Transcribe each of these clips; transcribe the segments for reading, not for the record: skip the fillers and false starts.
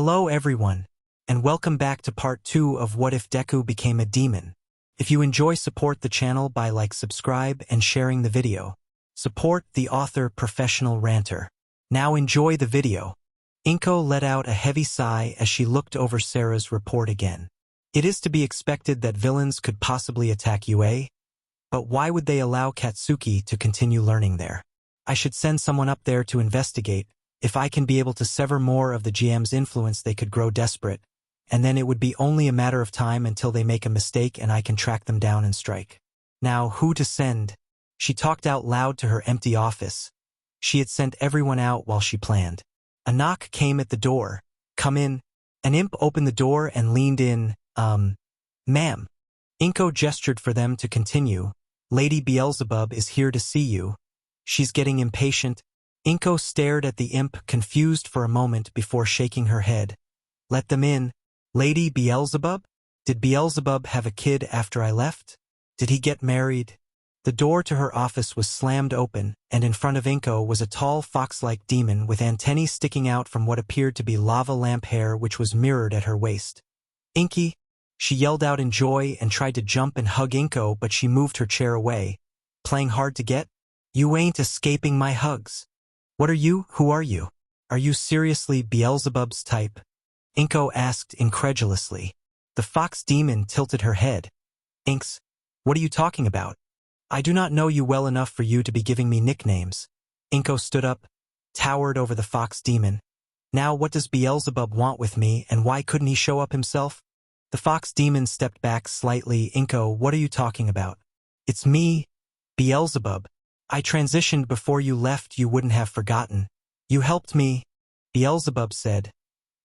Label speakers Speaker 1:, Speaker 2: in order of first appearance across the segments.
Speaker 1: Hello everyone, and welcome back to part 2 of What If Deku Became a Demon. If you enjoy, support the channel by subscribe and sharing the video. Support the author Professional Ranter. Now enjoy the video. Inko let out a heavy sigh as she looked over Sarah's report again. It is to be expected that villains could possibly attack UA, but why would they allow Katsuki to continue learning there? I should send someone up there to investigate. If I can be able to sever more of the GM's influence, they could grow desperate, and then it would be only a matter of time until they make a mistake and I can track them down and strike. Now, who to send? She talked out loud to her empty office. She had sent everyone out while she planned. A knock came at the door. Come in. An imp opened the door and leaned in. Ma'am. Inko gestured for them to continue. Lady Beelzebub is here to see you. She's getting impatient. Inko stared at the imp, confused for a moment before shaking her head. Let them in. Lady Beelzebub? Did Beelzebub have a kid after I left? Did he get married? The door to her office was slammed open, and in front of Inko was a tall fox-like demon with antennae sticking out from what appeared to be lava lamp hair which was mirrored at her waist. Inky! She yelled out in joy and tried to jump and hug Inko, but she moved her chair away. Playing hard to get? You ain't escaping my hugs. What are you? Who are you? Are you seriously Beelzebub's type? Inko asked incredulously. The fox demon tilted her head. Inks, what are you talking about? I do not know you well enough for you to be giving me nicknames. Inko stood up, towered over the fox demon. Now what does Beelzebub want with me, and why couldn't he show up himself? The fox demon stepped back slightly. Inko, what are you talking about? It's me, Beelzebub. I transitioned before you left. You wouldn't have forgotten. You helped me, Beelzebub said,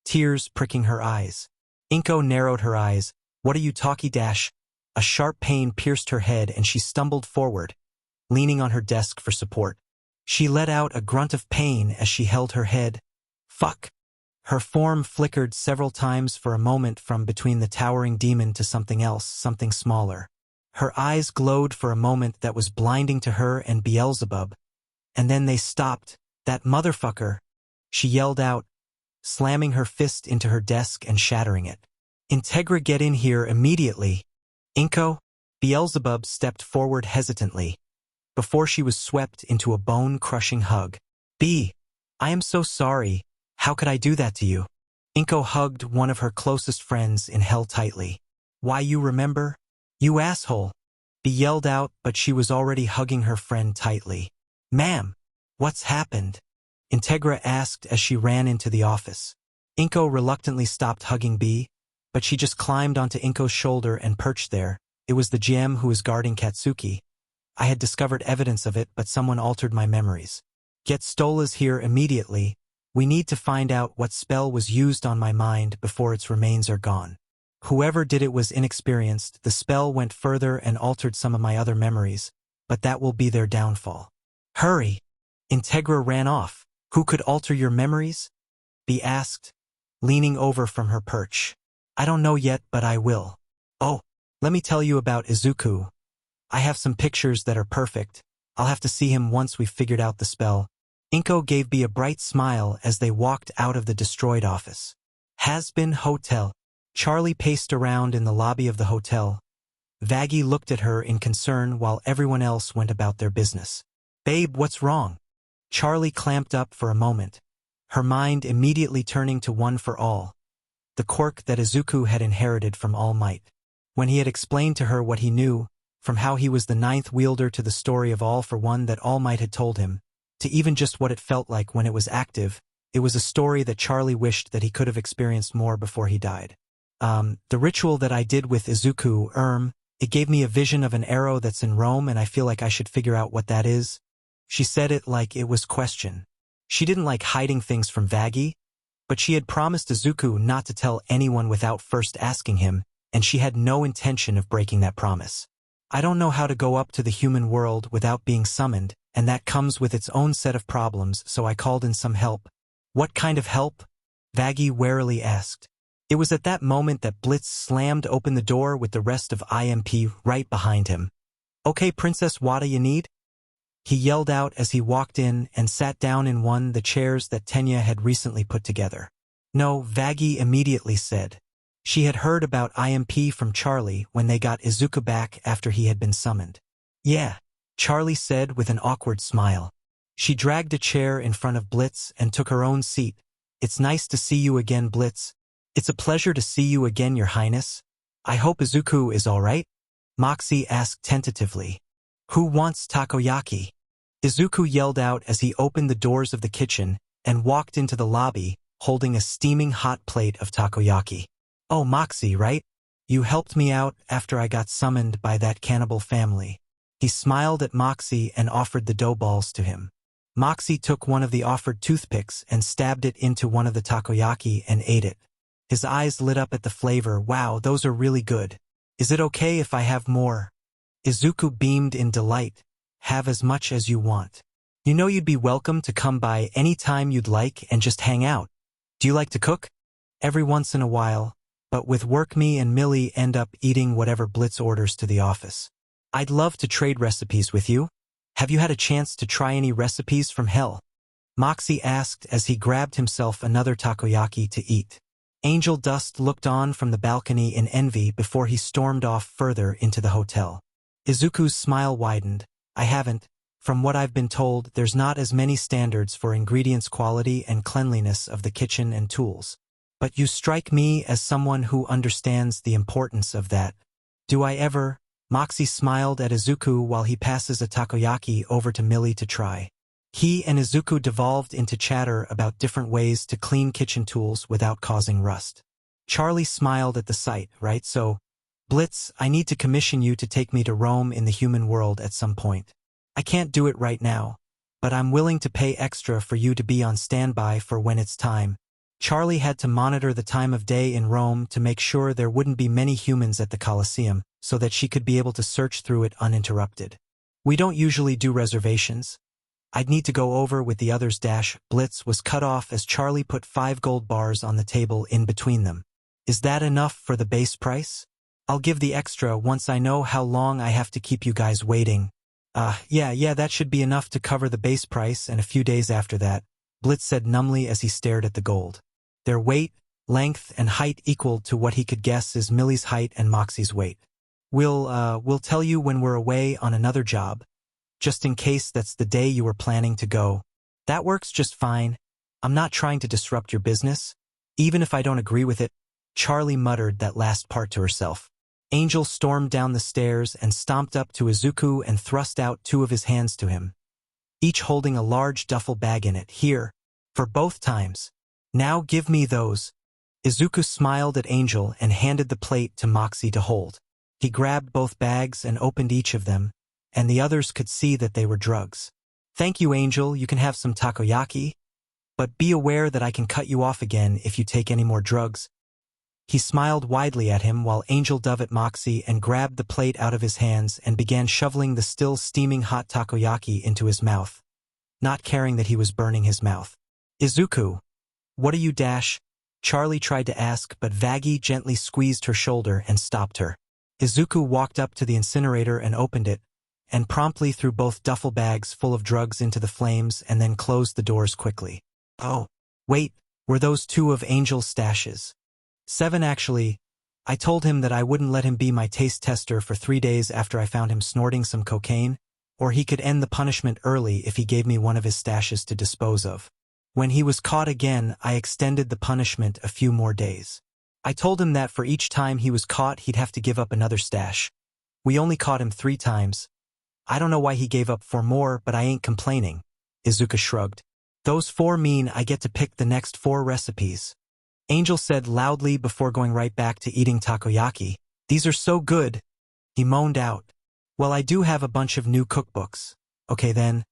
Speaker 1: tears pricking her eyes. Inko narrowed her eyes. What are you talking? A sharp pain pierced her head and she stumbled forward, leaning on her desk for support. She let out a grunt of pain as she held her head. Fuck. Her form flickered several times for a moment from between the towering demon to something else, something smaller. Her eyes glowed for a moment that was blinding to her and Beelzebub, and then they stopped. That motherfucker, she yelled out, slamming her fist into her desk and shattering it. Integra, get in here immediately. Inko? Beelzebub stepped forward hesitantly, before she was swept into a bone-crushing hug. I am so sorry. How could I do that to you? Inko hugged one of her closest friends in hell tightly. Why, you remember? You asshole! Bee yelled out, but she was already hugging her friend tightly. Ma'am, what's happened? Integra asked as she ran into the office. Inko reluctantly stopped hugging Bee, but she just climbed onto Inko's shoulder and perched there. It was the GM who was guarding Katsuki. I had discovered evidence of it, but someone altered my memories. Get Stola's here immediately. We need to find out what spell was used on my mind before its remains are gone. Whoever did it was inexperienced. The spell went further and altered some of my other memories, but that will be their downfall. Hurry! Integra ran off. Who could alter your memories? Bee asked, leaning over from her perch. I don't know yet, but I will. Oh, let me tell you about Izuku. I have some pictures that are perfect. I'll have to see him once we've figured out the spell. Inko gave Bee a bright smile as they walked out of the destroyed office. Hazbin Hotel. Charlie paced around in the lobby of the hotel. Vaggie looked at her in concern while everyone else went about their business. Babe, what's wrong? Charlie clamped up for a moment, her mind immediately turning to One for All, the quirk that Izuku had inherited from All Might. When he had explained to her what he knew, from how he was the ninth wielder to the story of All for One that All Might had told him, to even just what it felt like when it was active, it was a story that Charlie wished that he could have experienced more before he died. The ritual that I did with Izuku, it gave me a vision of an arrow that's in Rome and I feel like I should figure out what that is. She said it like it was question. She didn't like hiding things from Vaggie, but she had promised Izuku not to tell anyone without first asking him, and she had no intention of breaking that promise. I don't know how to go up to the human world without being summoned, and that comes with its own set of problems, so I called in some help. What kind of help? Vaggie warily asked. It was at that moment that Blitz slammed open the door with the rest of IMP right behind him. Okay, Princess, what'da you need? He yelled out as he walked in and sat down in one of the chairs that Tenya had recently put together. No, Vaggie immediately said. She had heard about IMP from Charlie when they got Izuku back after he had been summoned. Yeah, Charlie said with an awkward smile. She dragged a chair in front of Blitz and took her own seat. It's nice to see you again, Blitz. It's a pleasure to see you again, Your Highness. I hope Izuku is all right? Moxie asked tentatively. Who wants takoyaki? Izuku yelled out as he opened the doors of the kitchen and walked into the lobby, holding a steaming hot plate of takoyaki. Oh, Moxie, right? You helped me out after I got summoned by that cannibal family. He smiled at Moxie and offered the dough balls to him. Moxie took one of the offered toothpicks and stabbed it into one of the takoyaki and ate it. His eyes lit up at the flavor. Wow, those are really good. Is it okay if I have more? Izuku beamed in delight. Have as much as you want. You know you'd be welcome to come by any time you'd like and just hang out. Do you like to cook? Every once in a while, but with work me and Millie end up eating whatever Blitz orders to the office. I'd love to trade recipes with you. Have you had a chance to try any recipes from hell? Moxie asked as he grabbed himself another takoyaki to eat. Angel Dust looked on from the balcony in envy before he stormed off further into the hotel. Izuku's smile widened. I haven't. From what I've been told, there's not as many standards for ingredients quality and cleanliness of the kitchen and tools. But you strike me as someone who understands the importance of that. Do I ever? Moxie smiled at Izuku while he passes a takoyaki over to Millie to try. He and Izuku devolved into chatter about different ways to clean kitchen tools without causing rust. Charlie smiled at the sight, right? So, Blitz, I need to commission you to take me to Rome in the human world at some point. I can't do it right now, but I'm willing to pay extra for you to be on standby for when it's time. Charlie had to monitor the time of day in Rome to make sure there wouldn't be many humans at the Colosseum, so that she could be able to search through it uninterrupted. We don't usually do reservations. I'd need to go over with the others. Blitz was cut off as Charlie put 5 gold bars on the table in between them. Is that enough for the base price? I'll give the extra once I know how long I have to keep you guys waiting. Yeah, that should be enough to cover the base price and a few days after that, Blitz said numbly as he stared at the gold. Their weight, length, and height equaled to what he could guess is Millie's height and Moxie's weight. We'll tell you when we're away on another job, just in case that's the day you were planning to go. That works just fine. I'm not trying to disrupt your business, even if I don't agree with it. Charlie muttered that last part to herself. Angel stormed down the stairs and stomped up to Izuku and thrust out 2 of his hands to him, each holding a large duffel bag in it. Here, for both times. Now give me those. Izuku smiled at Angel and handed the plate to Moxie to hold. He grabbed both bags and opened each of them, and the others could see that they were drugs. Thank you, Angel, you can have some takoyaki, but be aware that I can cut you off again if you take any more drugs. He smiled widely at him while Angel dove at Moxie and grabbed the plate out of his hands and began shoveling the still steaming hot takoyaki into his mouth, not caring that he was burning his mouth. Izuku, what are you? Charlie tried to ask, but Vaggie gently squeezed her shoulder and stopped her. Izuku walked up to the incinerator and opened it, and promptly threw both duffel bags full of drugs into the flames and then closed the doors quickly. Oh, wait, were those 2 of Angel's stashes? 7 actually. I told him that I wouldn't let him be my taste tester for 3 days after I found him snorting some cocaine, or he could end the punishment early if he gave me one of his stashes to dispose of. When he was caught again, I extended the punishment a few more days. I told him that for each time he was caught, he'd have to give up another stash. We only caught him 3 times. I don't know why he gave up 4 more, but I ain't complaining. Izuku shrugged. Those 4 mean I get to pick the next 4 recipes. Angel said loudly before going right back to eating takoyaki. These are so good. He moaned out. Well, I do have a bunch of new cookbooks. Okay then.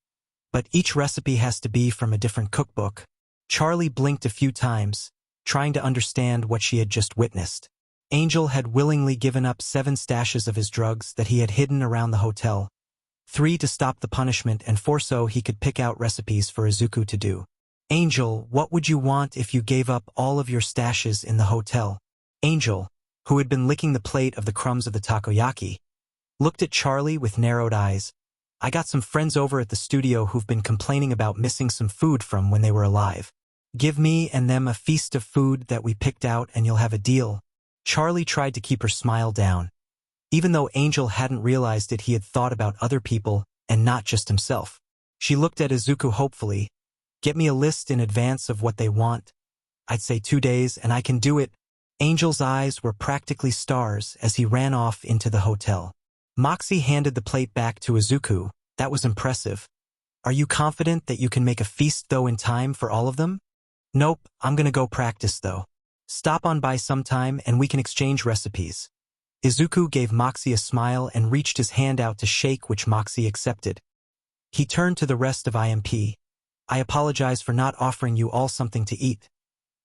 Speaker 1: But each recipe has to be from a different cookbook. Charlie blinked a few times, trying to understand what she had just witnessed. Angel had willingly given up 7 stashes of his drugs that he had hidden around the hotel, 3 to stop the punishment and 4 so he could pick out recipes for Izuku to do. Angel, what would you want if you gave up all of your stashes in the hotel? Angel, who had been licking the plate of the crumbs of the takoyaki, looked at Charlie with narrowed eyes. I got some friends over at the studio who've been complaining about missing some food from when they were alive. Give me and them a feast of food that we picked out and you'll have a deal. Charlie tried to keep her smile down. Even though Angel hadn't realized it, he had thought about other people and not just himself. She looked at Izuku hopefully. Get me a list in advance of what they want. I'd say 2 days and I can do it. Angel's eyes were practically stars as he ran off into the hotel. Moxie handed the plate back to Izuku. That was impressive. Are you confident that you can make a feast though in time for all of them? Nope, I'm gonna go practice though. Stop on by sometime and we can exchange recipes. Izuku gave Moxie a smile and reached his hand out to shake, which Moxie accepted. He turned to the rest of IMP. I apologize for not offering you all something to eat.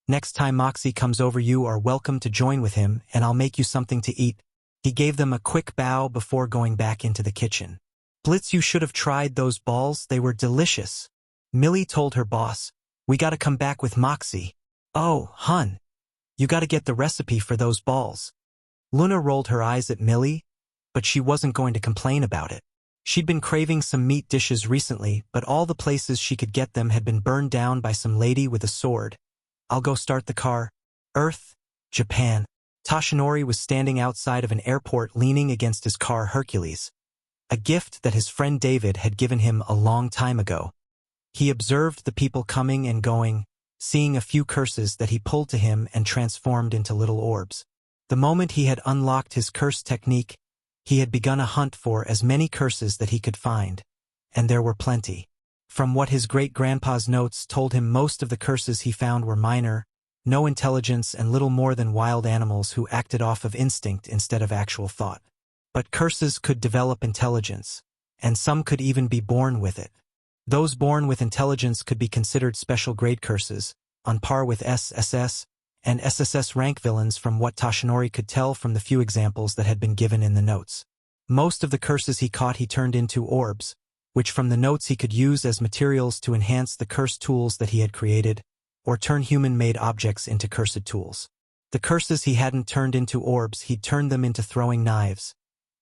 Speaker 1: Next time Moxie comes over, you are welcome to join with him and I'll make you something to eat. He gave them a quick bow before going back into the kitchen. Blitz, you should have tried those balls, they were delicious. Millie told her boss. We gotta come back with Moxie. Oh, hun. You gotta get the recipe for those balls. Luna rolled her eyes at Millie, but she wasn't going to complain about it. She'd been craving some meat dishes recently, but all the places she could get them had been burned down by some lady with a sword. I'll go start the car. Earth, Japan. Toshinori was standing outside of an airport leaning against his car Hercules, a gift that his friend David had given him a long time ago. He observed the people coming and going, seeing a few curses that he pulled to him and transformed into little orbs. The moment he had unlocked his curse technique, he had begun a hunt for as many curses that he could find, and there were plenty. From what his great-grandpa's notes told him, most of the curses he found were minor, no intelligence and little more than wild animals who acted off of instinct instead of actual thought. But curses could develop intelligence, and some could even be born with it. Those born with intelligence could be considered special grade curses, on par with SSS and SSS rank villains from what Toshinori could tell from the few examples that had been given in the notes. Most of the curses he caught he turned into orbs, which from the notes he could use as materials to enhance the curse tools that he had created, or turn human-made objects into cursed tools. The curses he hadn't turned into orbs, he'd turned them into throwing knives,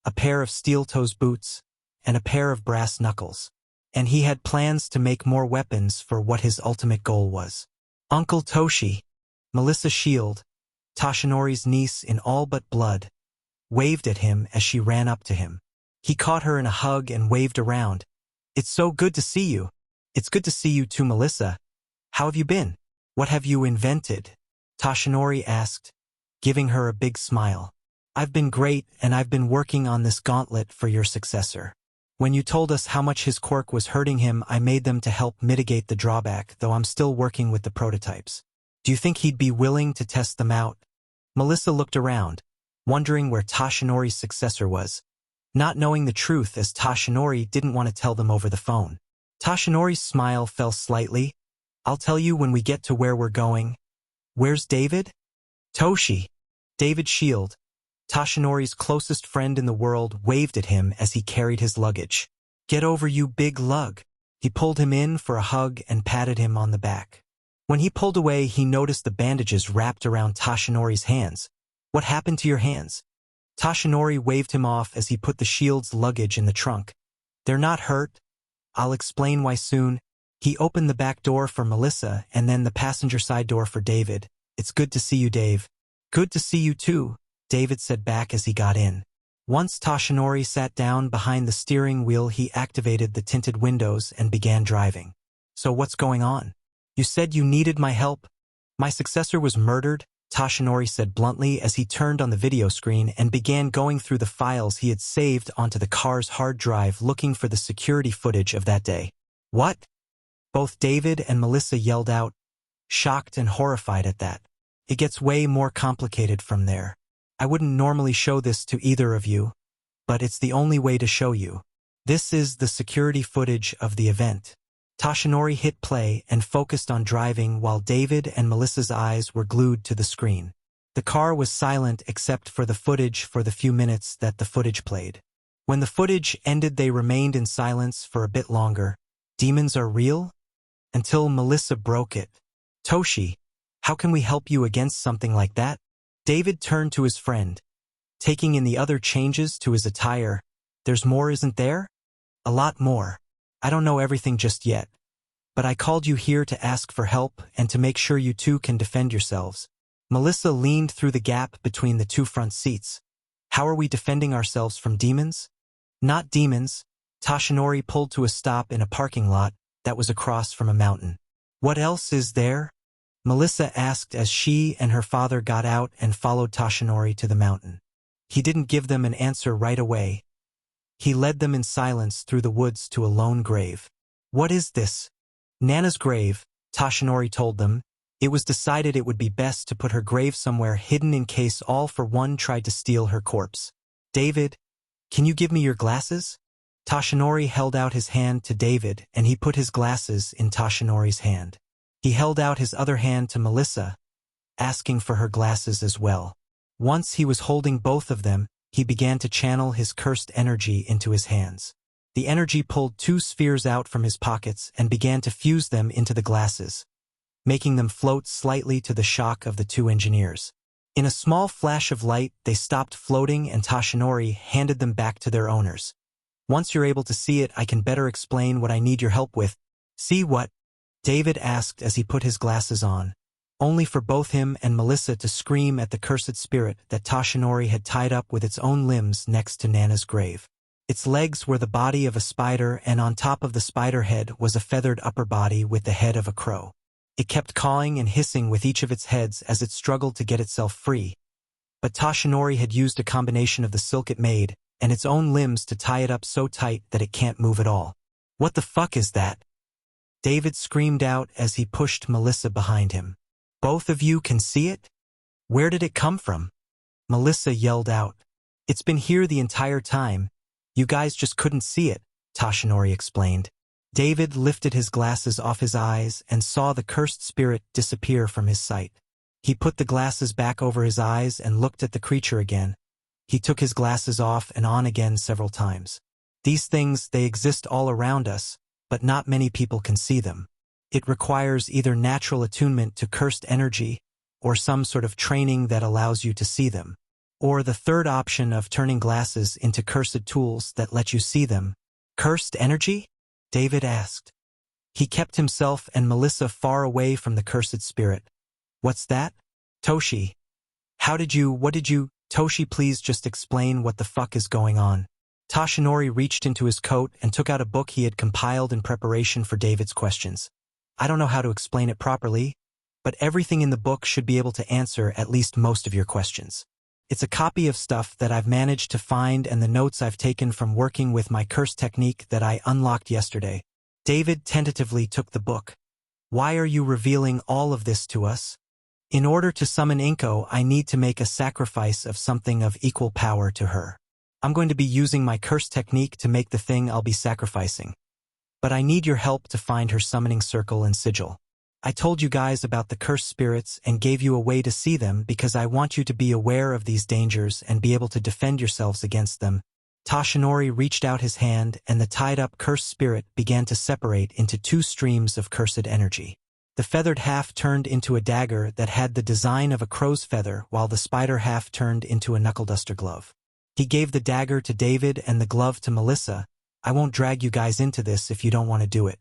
Speaker 1: a pair of steel-toes boots, and a pair of brass knuckles. And he had plans to make more weapons for what his ultimate goal was. Uncle Toshi, Melissa Shield, Toshinori's niece in all but blood, waved at him as she ran up to him. He caught her in a hug and waved around. It's so good to see you. It's good to see you too, Melissa. How have you been? What have you invented? Toshinori asked, giving her a big smile. I've been great, and I've been working on this gauntlet for your successor. When you told us how much his quirk was hurting him, I made them to help mitigate the drawback, though I'm still working with the prototypes. Do you think he'd be willing to test them out? Melissa looked around, wondering where Toshinori's successor was, not knowing the truth as Toshinori didn't want to tell them over the phone. Toshinori's smile fell slightly. I'll tell you when we get to where we're going. Where's David? Toshi. David Shield, Toshinori's closest friend in the world, waved at him as he carried his luggage. Get over, you big lug. He pulled him in for a hug and patted him on the back. When he pulled away, he noticed the bandages wrapped around Toshinori's hands. What happened to your hands? Toshinori waved him off as he put the shield's luggage in the trunk. They're not hurt. I'll explain why soon. He opened the back door for Melissa and then the passenger side door for David. It's good to see you, Dave. Good to see you too, David said back as he got in. Once Toshinori sat down behind the steering wheel, he activated the tinted windows and began driving. So what's going on? You said you needed my help. My successor was murdered, Toshinori said bluntly as he turned on the video screen and began going through the files he had saved onto the car's hard drive, looking for the security footage of that day. What? Both David and Melissa yelled out, shocked and horrified at that. It gets way more complicated from there. I wouldn't normally show this to either of you, but it's the only way to show you. This is the security footage of the event. Toshinori hit play and focused on driving while David and Melissa's eyes were glued to the screen. The car was silent except for the footage for the few minutes that the footage played. When the footage ended, they remained in silence for a bit longer. Demons are real? Until Melissa broke it. Toshi, how can we help you against something like that? David turned to his friend, taking in the other changes to his attire. There's more, isn't there? A lot more. I don't know everything just yet. But I called you here to ask for help and to make sure you two can defend yourselves. Melissa leaned through the gap between the two front seats. How are we defending ourselves from demons? Not demons. Toshinori pulled to a stop in a parking lot that was across from a mountain. What else is there? Melissa asked as she and her father got out and followed Toshinori to the mountain. He didn't give them an answer right away. He led them in silence through the woods to a lone grave. What is this? Nana's grave, Toshinori told them. It was decided it would be best to put her grave somewhere hidden in case All for One tried to steal her corpse. David, can you give me your glasses? Toshinori held out his hand to David and he put his glasses in Toshinori's hand. He held out his other hand to Melissa, asking for her glasses as well. Once he was holding both of them, he began to channel his cursed energy into his hands. The energy pulled two spheres out from his pockets and began to fuse them into the glasses, making them float slightly to the shock of the two engineers. In a small flash of light, they stopped floating and Toshinori handed them back to their owners. Once you're able to see it, I can better explain what I need your help with. See what? David asked as he put his glasses on, only for both him and Melissa to scream at the cursed spirit that Toshinori had tied up with its own limbs next to Nana's grave. Its legs were the body of a spider and on top of the spider head was a feathered upper body with the head of a crow. It kept cawing and hissing with each of its heads as it struggled to get itself free. But Toshinori had used a combination of the silk it made and its own limbs to tie it up so tight that it can't move at all. What the fuck is that? David screamed out as he pushed Melissa behind him. Both of you can see it? Where did it come from? Melissa yelled out. It's been here the entire time. You guys just couldn't see it, Toshinori explained. David lifted his glasses off his eyes and saw the cursed spirit disappear from his sight. He put the glasses back over his eyes and looked at the creature again. He took his glasses off and on again several times. These things, they exist all around us, but not many people can see them. It requires either natural attunement to cursed energy or some sort of training that allows you to see them. Or the third option of turning glasses into cursed tools that let you see them. Cursed energy? David asked. He kept himself and Melissa far away from the cursed spirit. What's that? Toshi. What did you, Toshi, please just explain what the fuck is going on. Toshinori reached into his coat and took out a book he had compiled in preparation for David's questions. I don't know how to explain it properly, but everything in the book should be able to answer at least most of your questions. It's a copy of stuff that I've managed to find and the notes I've taken from working with my curse technique that I unlocked yesterday. David tentatively took the book. Why are you revealing all of this to us? In order to summon Inko, I need to make a sacrifice of something of equal power to her. I'm going to be using my curse technique to make the thing I'll be sacrificing. But I need your help to find her summoning circle and sigil. I told you guys about the cursed spirits and gave you a way to see them because I want you to be aware of these dangers and be able to defend yourselves against them. Toshinori reached out his hand and the tied-up cursed spirit began to separate into two streams of cursed energy. The feathered half turned into a dagger that had the design of a crow's feather while the spider half turned into a knuckle-duster glove. He gave the dagger to David and the glove to Melissa. I won't drag you guys into this if you don't want to do it.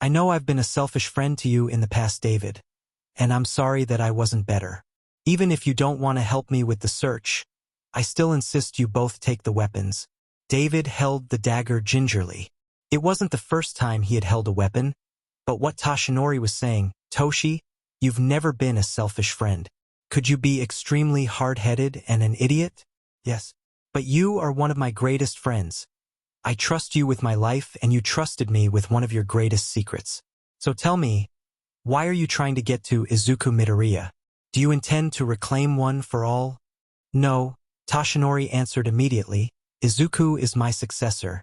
Speaker 1: I know I've been a selfish friend to you in the past, David, and I'm sorry that I wasn't better. Even if you don't want to help me with the search, I still insist you both take the weapons. David held the dagger gingerly. It wasn't the first time he had held a weapon, but what Toshinori was saying, Toshi, you've never been a selfish friend. Could you be extremely hard-headed and an idiot? Yes. But you are one of my greatest friends. I trust you with my life and you trusted me with one of your greatest secrets. So tell me, why are you trying to get to Izuku Midoriya? Do you intend to reclaim one for all? No, Toshinori answered immediately. Izuku is my successor,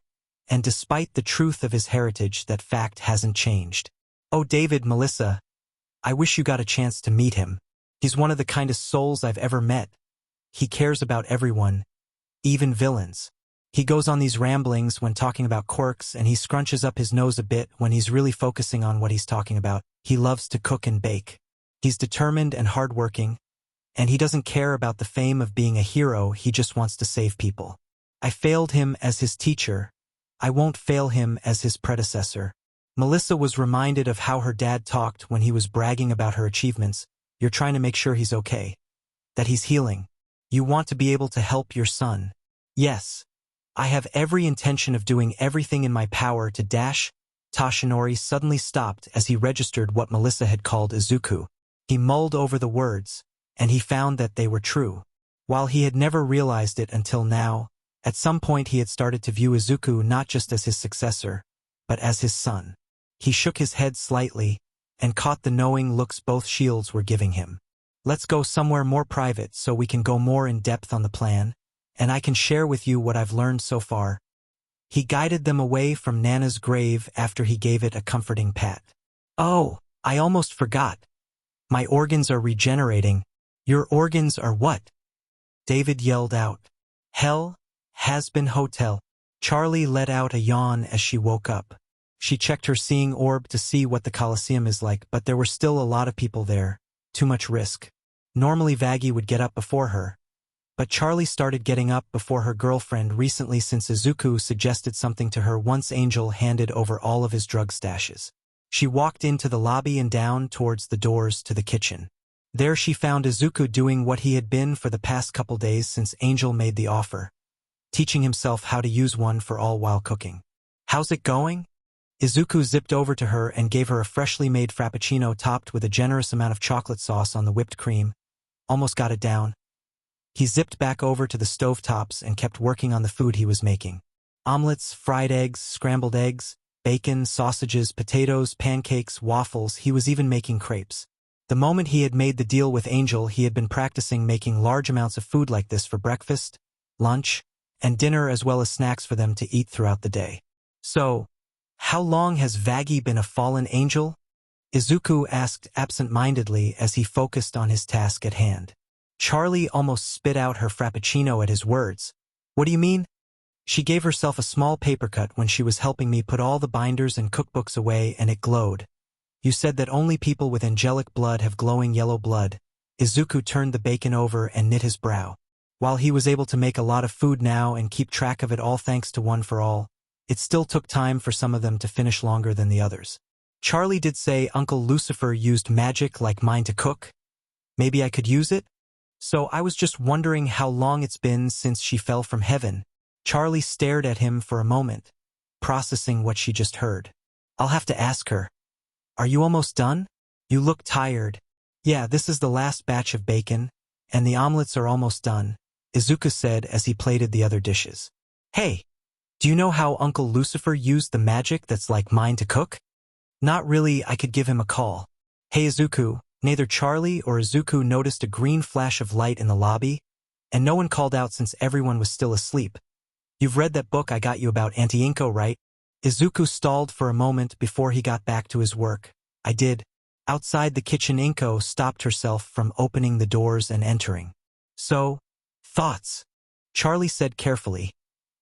Speaker 1: and despite the truth of his heritage, that fact hasn't changed. Oh, David, Melissa, I wish you got a chance to meet him. He's one of the kindest souls I've ever met. He cares about everyone, even villains. He goes on these ramblings when talking about quirks and he scrunches up his nose a bit when he's really focusing on what he's talking about. He loves to cook and bake. He's determined and hardworking, and he doesn't care about the fame of being a hero, he just wants to save people. I failed him as his teacher. I won't fail him as his predecessor. Melissa was reminded of how her dad talked when he was bragging about her achievements. You're trying to make sure he's okay. That he's healing. You want to be able to help your son. Yes. I have every intention of doing everything in my power to dash. Toshinori suddenly stopped as he registered what Melissa had called Izuku. He mulled over the words, and he found that they were true. While he had never realized it until now, at some point he had started to view Izuku not just as his successor, but as his son. He shook his head slightly, and caught the knowing looks both shields were giving him. Let's go somewhere more private so we can go more in depth on the plan, and I can share with you what I've learned so far. He guided them away from Nana's grave after he gave it a comforting pat. Oh, I almost forgot. My organs are regenerating. Your organs are what? David yelled out. Hell, Hazbin Hotel. Charlie let out a yawn as she woke up. She checked her seeing orb to see what the Colosseum is like, but there were still a lot of people there. Too much risk. Normally Vaggie would get up before her. But Charlie started getting up before her girlfriend recently since Izuku suggested something to her once Angel handed over all of his drug stashes. She walked into the lobby and down towards the doors to the kitchen. There she found Izuku doing what he had been for the past couple days since Angel made the offer. Teaching himself how to use one for all while cooking. How's it going? Izuku zipped over to her and gave her a freshly made frappuccino topped with a generous amount of chocolate sauce on the whipped cream. Almost got it down. He zipped back over to the stovetops and kept working on the food he was making. Omelets, fried eggs, scrambled eggs, bacon, sausages, potatoes, pancakes, waffles, he was even making crepes. The moment he had made the deal with Angel, he had been practicing making large amounts of food like this for breakfast, lunch, and dinner, as well as snacks for them to eat throughout the day. So, how long has Vaggie been a fallen angel? Izuku asked absent-mindedly as he focused on his task at hand. Charlie almost spit out her frappuccino at his words. What do you mean? She gave herself a small paper cut when she was helping me put all the binders and cookbooks away, and it glowed. You said that only people with angelic blood have glowing yellow blood. Izuku turned the bacon over and knit his brow. While he was able to make a lot of food now and keep track of it all thanks to One for All, it still took time for some of them to finish longer than the others. Charlie did say Uncle Lucifer used magic like mine to cook. Maybe I could use it? So I was just wondering how long it's been since she fell from heaven. Charlie stared at him for a moment, processing what she just heard. I'll have to ask her. Are you almost done? You look tired. Yeah, this is the last batch of bacon, and the omelets are almost done, Izuku said as he plated the other dishes. Hey, do you know how Uncle Lucifer used the magic that's like mine to cook? Not really. I could give him a call. Hey Izuku. Neither Charlie or Izuku noticed a green flash of light in the lobby, and no one called out since everyone was still asleep. You've read that book I got you about Auntie Inko, right? Izuku stalled for a moment before he got back to his work. I did. Outside the kitchen, Inko stopped herself from opening the doors and entering. So, thoughts? Charlie said carefully.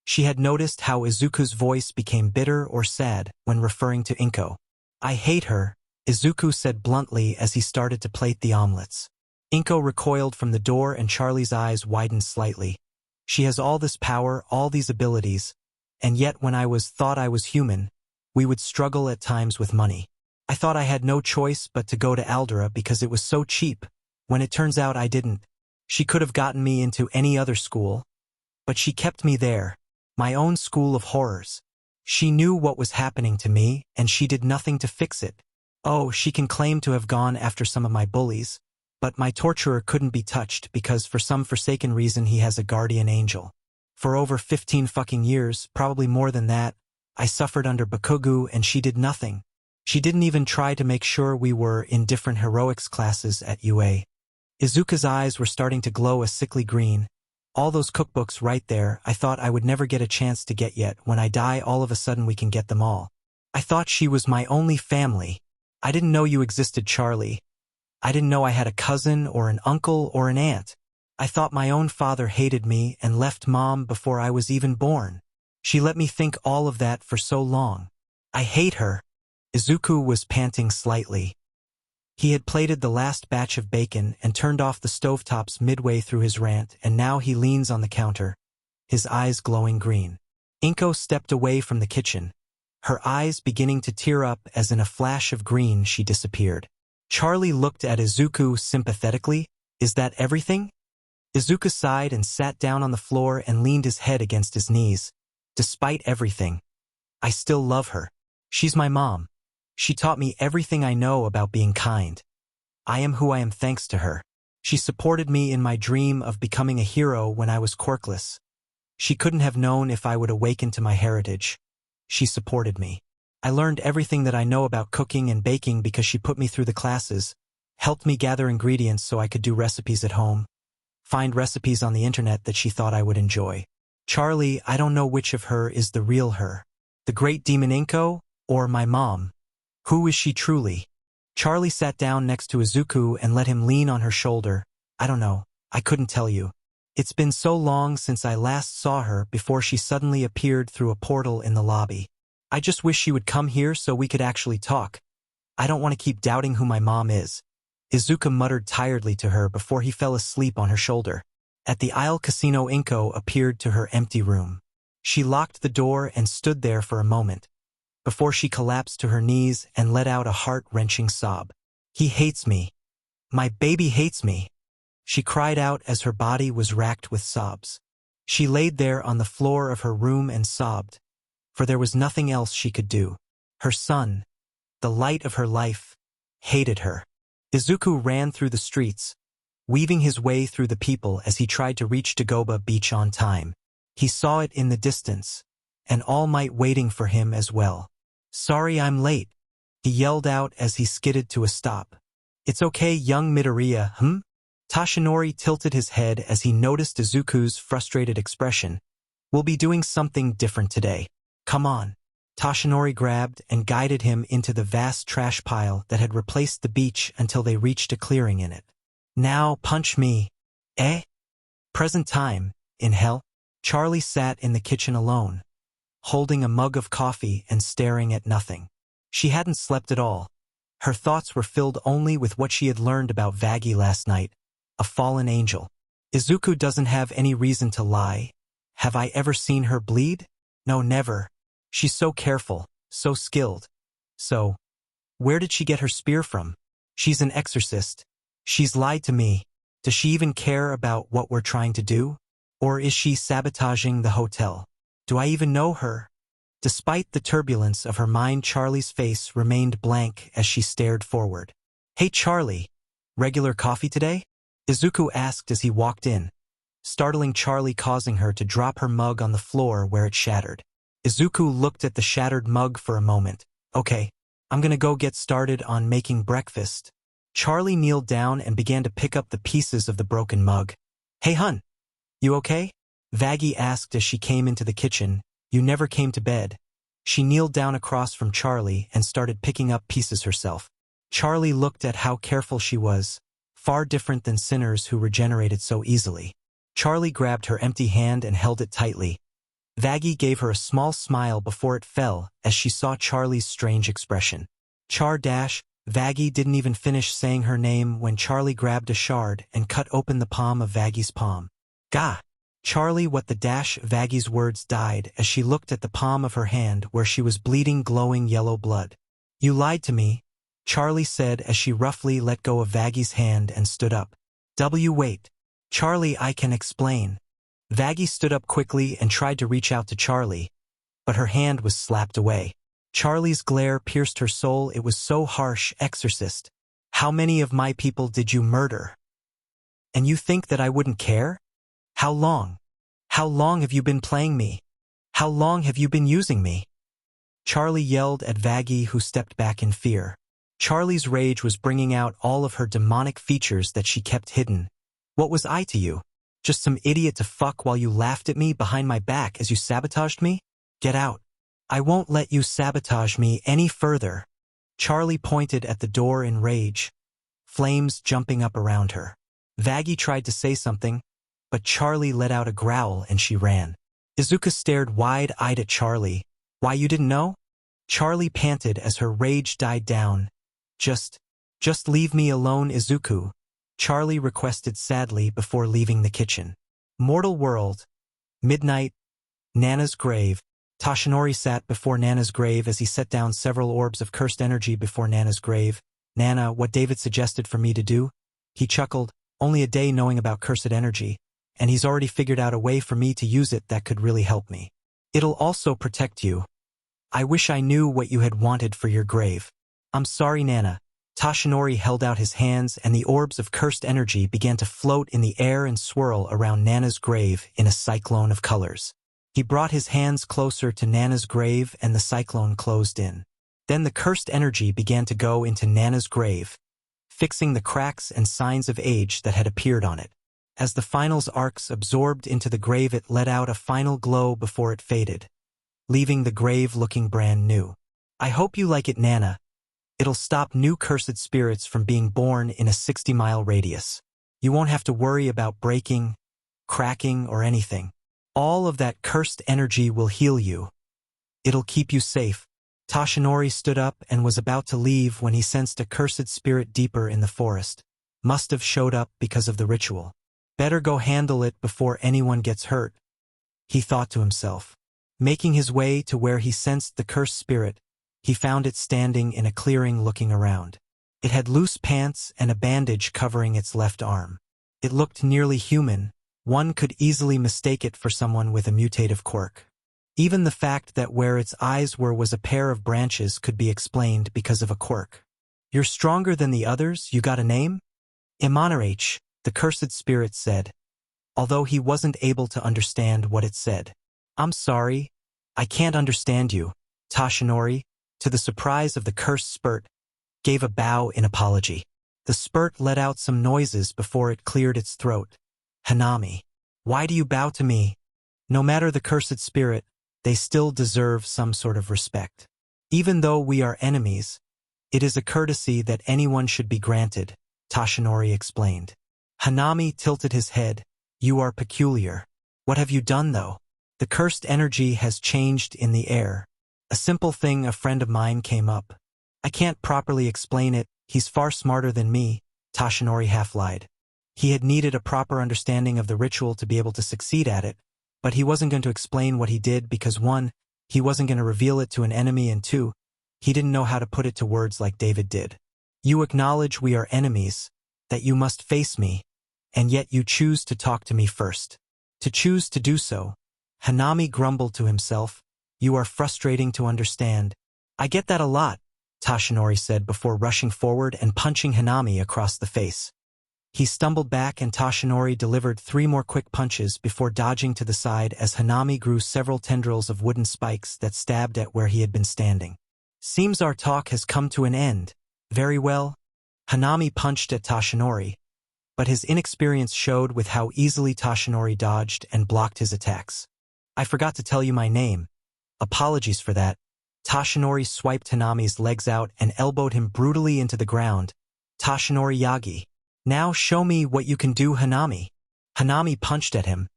Speaker 1: She had noticed how Izuku's voice became bitter or sad when referring to Inko. I hate her, Izuku said bluntly as he started to plate the omelets. Inko recoiled from the door and Charlie's eyes widened slightly. She has all this power, all these abilities, and yet when I thought I was human, we would struggle at times with money. I thought I had no choice but to go to Aldera because it was so cheap, when it turns out I didn't. She could have gotten me into any other school, but she kept me there, my own school of horrors. She knew what was happening to me, and she did nothing to fix it. Oh, she can claim to have gone after some of my bullies, but my torturer couldn't be touched because for some forsaken reason he has a guardian angel. For over 15 fucking years, probably more than that, I suffered under Bakugu and she did nothing. She didn't even try to make sure we were in different heroics classes at UA. Izuku's eyes were starting to glow a sickly green. All those cookbooks right there, I thought I would never get a chance to get yet. When I die, all of a sudden we can get them all. I thought she was my only family. I didn't know you existed, Charlie. I didn't know I had a cousin or an uncle or an aunt. I thought my own father hated me and left Mom before I was even born. She let me think all of that for so long. I hate her. Izuku was panting slightly. He had plated the last batch of bacon and turned off the stovetops midway through his rant, and now he leans on the counter, his eyes glowing green. Inko stepped away from the kitchen. Her eyes beginning to tear up as in a flash of green she disappeared. Charlie looked at Izuku sympathetically. Is that everything? Izuku sighed and sat down on the floor and leaned his head against his knees. Despite everything, I still love her. She's my mom. She taught me everything I know about being kind. I am who I am thanks to her. She supported me in my dream of becoming a hero when I was quirkless. She couldn't have known if I would awaken to my heritage. She supported me. I learned everything that I know about cooking and baking because she put me through the classes, helped me gather ingredients so I could do recipes at home, find recipes on the internet that she thought I would enjoy. Charlie, I don't know which of her is the real her. The great demon Inko, or my mom. Who is she truly? Charlie sat down next to Izuku and let him lean on her shoulder. I don't know. I couldn't tell you. It's been so long since I last saw her before she suddenly appeared through a portal in the lobby. I just wish she would come here so we could actually talk. I don't want to keep doubting who my mom is. Izuku muttered tiredly to her before he fell asleep on her shoulder. At the Isle Casino, Inko appeared to her empty room. She locked the door and stood there for a moment, before she collapsed to her knees and let out a heart-wrenching sob. He hates me. My baby hates me. She cried out as her body was racked with sobs. She laid there on the floor of her room and sobbed, for there was nothing else she could do. Her son, the light of her life, hated her. Izuku ran through the streets, weaving his way through the people as he tried to reach Dagoba Beach on time. He saw it in the distance, and All Might waiting for him as well. Sorry I'm late, he yelled out as he skidded to a stop. It's okay, young Midoriya, Toshinori tilted his head as he noticed Izuku's frustrated expression. We'll be doing something different today. Come on. Toshinori grabbed and guided him into the vast trash pile that had replaced the beach until they reached a clearing in it. Now punch me. Eh? Present time, in hell? Charlie sat in the kitchen alone, holding a mug of coffee and staring at nothing. She hadn't slept at all. Her thoughts were filled only with what she had learned about Vaggie last night, a fallen angel. Izuku doesn't have any reason to lie. Have I ever seen her bleed? No, never. She's so careful, so skilled. So, where did she get her spear from? She's an exorcist. She's lied to me. Does she even care about what we're trying to do? Or is she sabotaging the hotel? Do I even know her? Despite the turbulence of her mind, Charlie's face remained blank as she stared forward. Hey Charlie, regular coffee today? Izuku asked as he walked in, startling Charlie, causing her to drop her mug on the floor where it shattered. Izuku looked at the shattered mug for a moment. Okay, I'm gonna go get started on making breakfast. Charlie kneeled down and began to pick up the pieces of the broken mug. Hey hun, you okay? Vaggie asked as she came into the kitchen. You never came to bed. She kneeled down across from Charlie and started picking up pieces herself. Charlie looked at how careful she was, far different than sinners who regenerated so easily. Charlie grabbed her empty hand and held it tightly. Vaggie gave her a small smile before it fell as she saw Charlie's strange expression. Vaggie didn't even finish saying her name when Charlie grabbed a shard and cut open the palm of Vaggie's palm. Gah! Charlie, what the Vaggie's words died as she looked at the palm of her hand where she was bleeding glowing yellow blood. You lied to me, Charlie said as she roughly let go of Vaggie's hand and stood up. Wait. Charlie, I can explain. Vaggie stood up quickly and tried to reach out to Charlie, but her hand was slapped away. Charlie's glare pierced her soul. It was so harsh. Exorcist. How many of my people did you murder? And you think that I wouldn't care? How long? How long have you been playing me? How long have you been using me? Charlie yelled at Vaggie, who stepped back in fear. Charlie's rage was bringing out all of her demonic features that she kept hidden. What was I to you? Just some idiot to fuck while you laughed at me behind my back as you sabotaged me? Get out. I won't let you sabotage me any further. Charlie pointed at the door in rage, flames jumping up around her. Vaggie tried to say something, but Charlie let out a growl and she ran. Izuku stared wide-eyed at Charlie. Why, you didn't know? Charlie panted as her rage died down. Just leave me alone, Izuku, Charlie requested sadly before leaving the kitchen. Mortal world. Midnight. Nana's grave. Tashinori sat before Nana's grave as he set down several orbs of cursed energy before Nana's grave. Nana, what David suggested for me to do? He chuckled, only a day knowing about cursed energy, and he's already figured out a way for me to use it that could really help me. It'll also protect you. I wish I knew what you had wanted for your grave. I'm sorry, Nana. Tashinori held out his hands and the orbs of cursed energy began to float in the air and swirl around Nana's grave in a cyclone of colors. He brought his hands closer to Nana's grave and the cyclone closed in. Then the cursed energy began to go into Nana's grave, fixing the cracks and signs of age that had appeared on it. As the final's arcs absorbed into the grave, it let out a final glow before it faded, leaving the grave looking brand new. I hope you like it, Nana. It'll stop new cursed spirits from being born in a 60-mile radius. You won't have to worry about breaking, cracking, or anything. All of that cursed energy will heal you. It'll keep you safe. Tashinori stood up and was about to leave when he sensed a cursed spirit deeper in the forest. Must have showed up because of the ritual. Better go handle it before anyone gets hurt, he thought to himself. Making his way to where he sensed the cursed spirit, he found it standing in a clearing looking around. It had loose pants and a bandage covering its left arm. It looked nearly human. One could easily mistake it for someone with a mutative quirk. Even the fact that where its eyes were was a pair of branches could be explained because of a quirk. You're stronger than the others, you got a name? Imanarach, the cursed spirit said, although he wasn't able to understand what it said. I'm sorry, I can't understand you. Tashinori, to the surprise of the cursed spirit, gave a bow in apology. The spirit let out some noises before it cleared its throat. Hanami, why do you bow to me? No matter the cursed spirit, they still deserve some sort of respect. Even though we are enemies, it is a courtesy that anyone should be granted, Tashinori explained. Hanami tilted his head. You are peculiar. What have you done, though? The cursed energy has changed in the air. A simple thing a friend of mine came up. I can't properly explain it, he's far smarter than me, Tashinori half-lied. He had needed a proper understanding of the ritual to be able to succeed at it, but he wasn't going to explain what he did because 1, he wasn't going to reveal it to an enemy, and 2, he didn't know how to put it to words like David did. You acknowledge we are enemies, that you must face me, and yet you choose to talk to me first. To choose to do so, Hanami grumbled to himself, you are frustrating to understand. I get that a lot, Tashinori said before rushing forward and punching Hanami across the face. He stumbled back and Tashinori delivered 3 more quick punches before dodging to the side as Hanami grew several tendrils of wooden spikes that stabbed at where he had been standing. Seems our talk has come to an end. Very well. Hanami punched at Tashinori, but his inexperience showed with how easily Tashinori dodged and blocked his attacks. I forgot to tell you my name. Apologies for that. Tashinori swiped Hanami's legs out and elbowed him brutally into the ground. Tashinori Yagi. Now show me what you can do, Hanami. Hanami punched at him,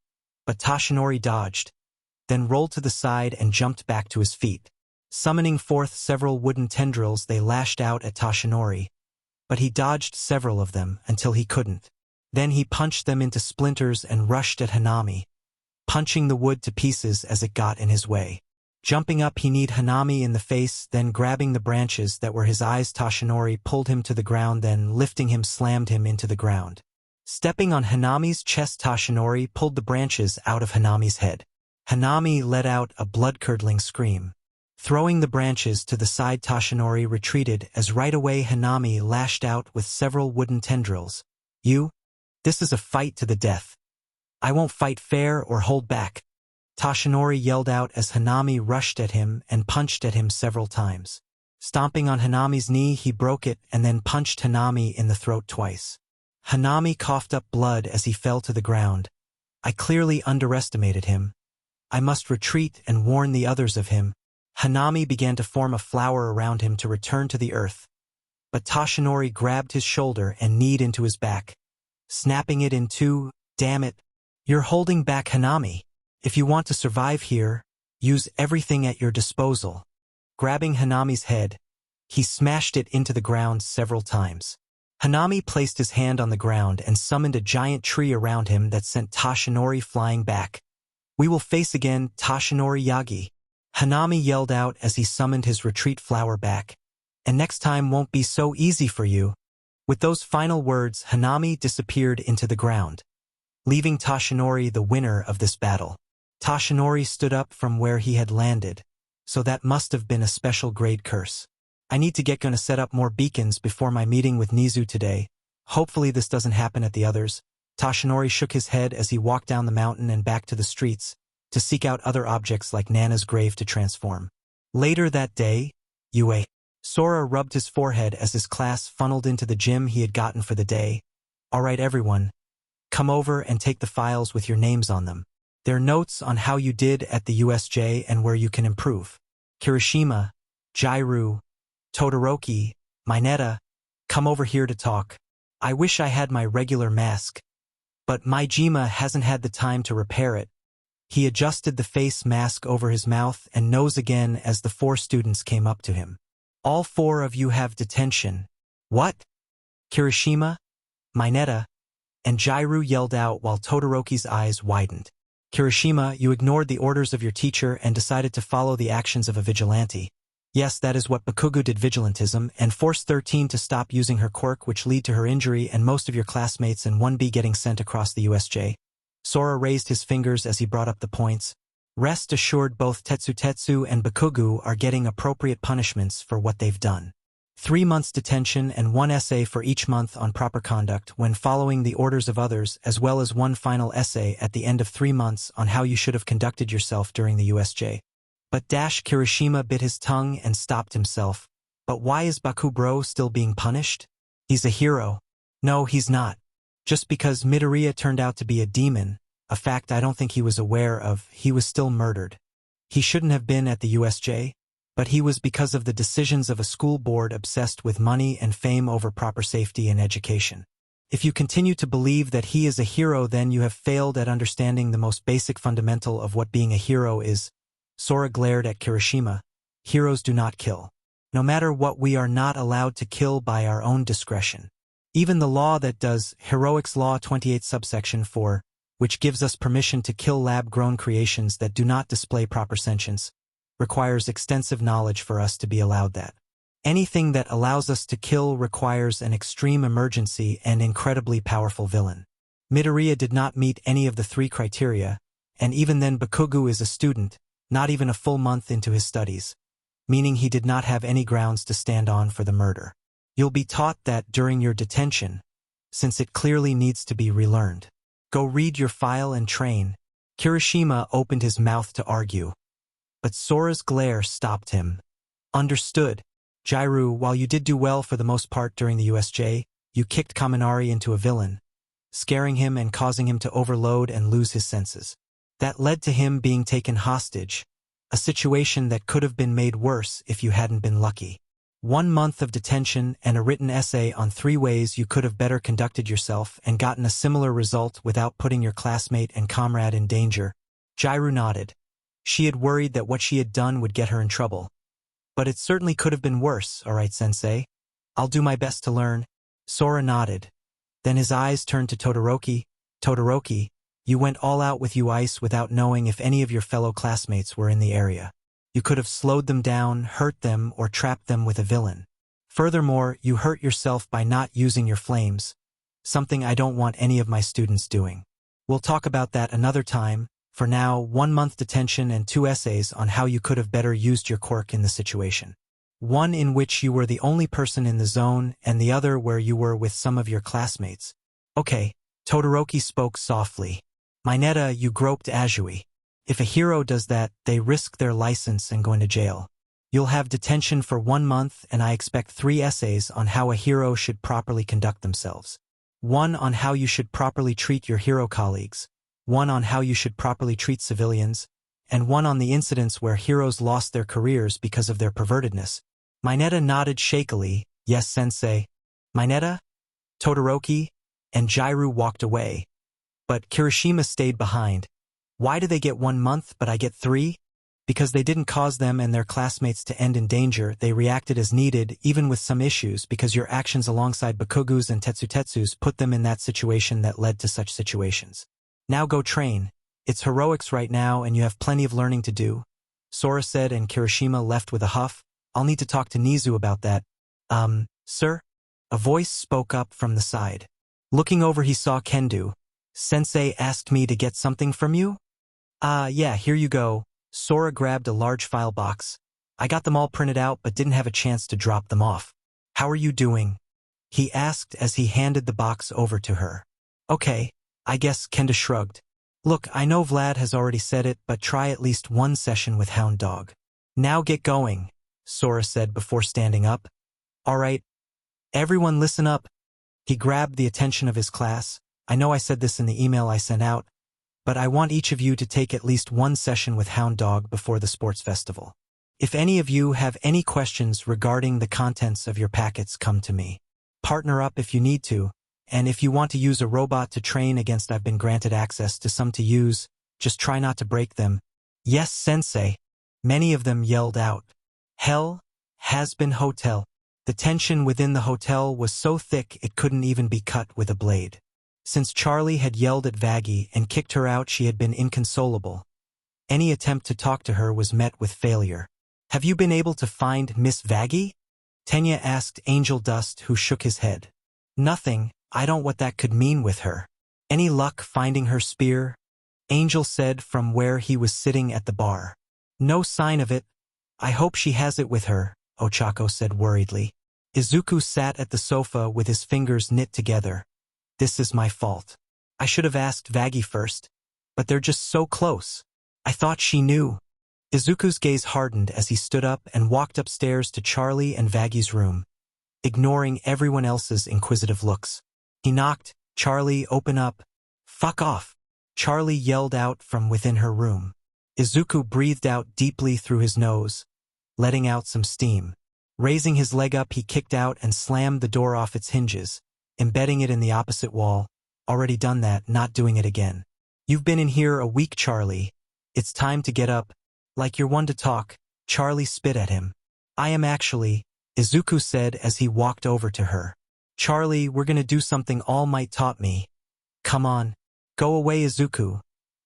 Speaker 1: but Tashinori dodged, then rolled to the side and jumped back to his feet. Summoning forth several wooden tendrils, they lashed out at Tashinori, but he dodged several of them until he couldn't. Then he punched them into splinters and rushed at Hanami, punching the wood to pieces as it got in his way. Jumping up, he kneed Hanami in the face, then grabbing the branches that were his eyes, Tashinori pulled him to the ground, then lifting him slammed him into the ground. Stepping on Hanami's chest, Tashinori pulled the branches out of Hanami's head. Hanami let out a blood-curdling scream. Throwing the branches to the side, Tashinori retreated as right away Hanami lashed out with several wooden tendrils. This is a fight to the death. I won't fight fair or hold back. Tashinori yelled out as Hanami rushed at him and punched at him several times. Stomping on Hanami's knee, he broke it and then punched Hanami in the throat twice. Hanami coughed up blood as he fell to the ground. I clearly underestimated him. I must retreat and warn the others of him. Hanami began to form a flower around him to return to the earth, but Tashinori grabbed his shoulder and kneed into his back, snapping it in two. Damn it. You're holding back, Hanami. If you want to survive here, use everything at your disposal. Grabbing Hanami's head, he smashed it into the ground several times. Hanami placed his hand on the ground and summoned a giant tree around him that sent Tashinori flying back. We will face again, Tashinori Yagi. Hanami yelled out as he summoned his retreat flower back. And next time won't be so easy for you. With those final words, Hanami disappeared into the ground, leaving Toshinori the winner of this battle. Toshinori stood up from where he had landed, so that must have been a special grade curse. I need to get gonna set up more beacons before my meeting with Nizu today. Hopefully this doesn't happen at the others. Toshinori shook his head as he walked down the mountain and back to the streets, to seek out other objects like Nana's grave to transform. Later that day, Yue. Sora rubbed his forehead as his class funneled into the gym he had gotten for the day. Alright everyone, come over and take the files with your names on them. They're notes on how you did at the USJ and where you can improve. Kirishima, Jairu, Todoroki, Mineta, come over here to talk. I wish I had my regular mask, but Maijima hasn't had the time to repair it. He adjusted the face mask over his mouth and nose again as the 4 students came up to him. All 4 of you have detention. What? Kirishima, Mineta, and Jairu yelled out while Todoroki's eyes widened. Kirishima, you ignored the orders of your teacher and decided to follow the actions of a vigilante. Yes, that is what Bakugo did, vigilantism, and forced 13 to stop using her quirk, which lead to her injury and most of your classmates and 1B getting sent across the USJ. Sora raised his fingers as he brought up the points. Rest assured, both Tetsu and Bakugo are getting appropriate punishments for what they've done. 3 months detention and 1 essay for each month on proper conduct when following the orders of others, as well as 1 final essay at the end of 3 months on how you should have conducted yourself during the USJ. But Kirishima bit his tongue and stopped himself. But why is Bakubro still being punished? He's a hero. No, he's not. Just because Midoriya turned out to be a demon, a fact I don't think he was aware of, he was still murdered. He shouldn't have been at the USJ, but he was because of the decisions of a school board obsessed with money and fame over proper safety and education. If you continue to believe that he is a hero, then you have failed at understanding the most basic fundamental of what being a hero is. Sora glared at Kirishima. Heroes do not kill. No matter what, we are not allowed to kill by our own discretion. Even the law that does, Heroics Law 28 subsection 4, which gives us permission to kill lab-grown creations that do not display proper sentience, requires extensive knowledge for us to be allowed that. Anything that allows us to kill requires an extreme emergency and incredibly powerful villain. Midoriya did not meet any of the 3 criteria, and even then Bakugo is a student, not even a full month into his studies, meaning he did not have any grounds to stand on for the murder. You'll be taught that during your detention, since it clearly needs to be relearned. Go read your file and train. Kirishima opened his mouth to argue, but Sora's glare stopped him. Understood. Jairu, while you did do well for the most part during the USJ, you kicked Kaminari into a villain, scaring him and causing him to overload and lose his senses. That led to him being taken hostage, a situation that could have been made worse if you hadn't been lucky. 1 month of detention and a written essay on 3 ways you could have better conducted yourself and gotten a similar result without putting your classmate and comrade in danger. Jairu nodded. She had worried that what she had done would get her in trouble. But it certainly could have been worse, alright sensei. I'll do my best to learn. Sora nodded. Then his eyes turned to Todoroki. Todoroki, you went all out with Ice without knowing if any of your fellow classmates were in the area. You could have slowed them down, hurt them, or trapped them with a villain. Furthermore, you hurt yourself by not using your flames, something I don't want any of my students doing. We'll talk about that another time. For now, 1 month detention and 2 essays on how you could have better used your quirk in the situation. One in which you were the only person in the zone, and the other where you were with some of your classmates. Okay, Todoroki spoke softly. Mineta, you groped Azui. If a hero does that, they risk their license and going to jail. You'll have detention for 1 month, and I expect 3 essays on how a hero should properly conduct themselves. 1 on how you should properly treat your hero colleagues, 1 on how you should properly treat civilians, and 1 on the incidents where heroes lost their careers because of their pervertedness. Mineta nodded shakily. Yes, sensei. Mineta, Todoroki, and Jairu walked away. But Kirishima stayed behind. Why do they get 1 month but I get 3? Because they didn't cause them and their classmates to end in danger. They reacted as needed, even with some issues, because your actions alongside Bakugo's and Tetsu's put them in that situation that led to such situations. Now go train. It's heroics right now and you have plenty of learning to do. Sora said, and Kirishima left with a huff. I'll need to talk to Nizu about that. Sir? A voice spoke up from the side. Looking over, he saw Kendo. Sensei asked me to get something from you? Yeah, here you go. Sora grabbed a large file box. I got them all printed out but didn't have a chance to drop them off. How are you doing? He asked as he handed the box over to her. Okay, I guess, Kendo shrugged. Look, I know Vlad has already said it, but try at least one session with Hound Dog. Now get going, Sora said before standing up. All right. Everyone listen up. He grabbed the attention of his class. I know I said this in the email I sent out, but I want each of you to take at least one session with Hound Dog before the sports festival. If any of you have any questions regarding the contents of your packets, come to me. Partner up if you need to, and if you want to use a robot to train against, I've been granted access to some to use, just try not to break them. Yes, Sensei. Many of them yelled out. Hell, Hazbin Hotel. The tension within the hotel was so thick it couldn't even be cut with a blade. Since Charlie had yelled at Vaggie and kicked her out, she had been inconsolable. Any attempt to talk to her was met with failure. Have you been able to find Miss Vaggie? Tenya asked Angel Dust, who shook his head. Nothing, I don't know what that could mean with her. Any luck finding her spear? Angel said from where he was sitting at the bar. No sign of it. I hope she has it with her, Ochako said worriedly. Izuku sat at the sofa with his fingers knit together. This is my fault. I should have asked Vaggie first, but they're just so close. I thought she knew. Izuku's gaze hardened as he stood up and walked upstairs to Charlie and Vaggie's room, ignoring everyone else's inquisitive looks. He knocked. Charlie, open up. Fuck off. Charlie yelled out from within her room. Izuku breathed out deeply through his nose, letting out some steam. Raising his leg up, he kicked out and slammed the door off its hinges, embedding it in the opposite wall. Already done that, not doing it again. You've been in here a week, Charlie. It's time to get up. Like you're one to talk. Charlie spit at him. I am actually, Izuku said as he walked over to her. Charlie, we're gonna do something All Might taught me. Come on. Go away, Izuku.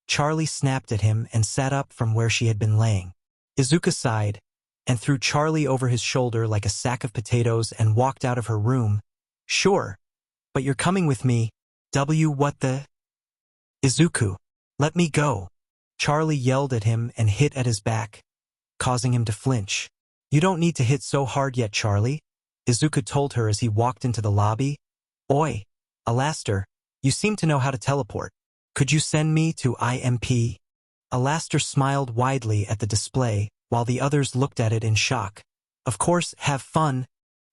Speaker 1: Charlie snapped at him and sat up from where she had been laying. Izuku sighed and threw Charlie over his shoulder like a sack of potatoes and walked out of her room. Sure, but you're coming with me. What the? Izuku, let me go. Charlie yelled at him and hit at his back, causing him to flinch. You don't need to hit so hard yet, Charlie, Izuku told her as he walked into the lobby. Oi, Alaster, you seem to know how to teleport. Could you send me to IMP? Alaster smiled widely at the display, while the others looked at it in shock. Of course, have fun,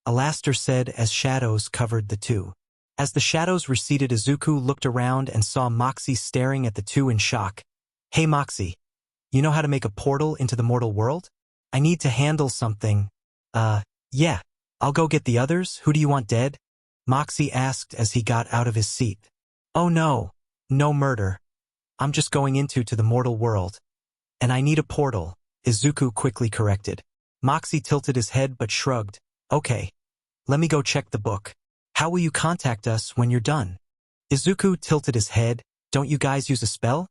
Speaker 1: Alaster said as shadows covered the two. As the shadows receded, Izuku looked around and saw Moxie staring at the two in shock. Hey Moxie, you know how to make a portal into the mortal world? I need to handle something. Yeah, I'll go get the others. Who do you want dead? Moxie asked as he got out of his seat. Oh no, no murder. I'm just going into the mortal world. And I need a portal, Izuku quickly corrected. Moxie tilted his head but shrugged. Okay, let me go check the book. How will you contact us when you're done? Izuku tilted his head. Don't you guys use a spell?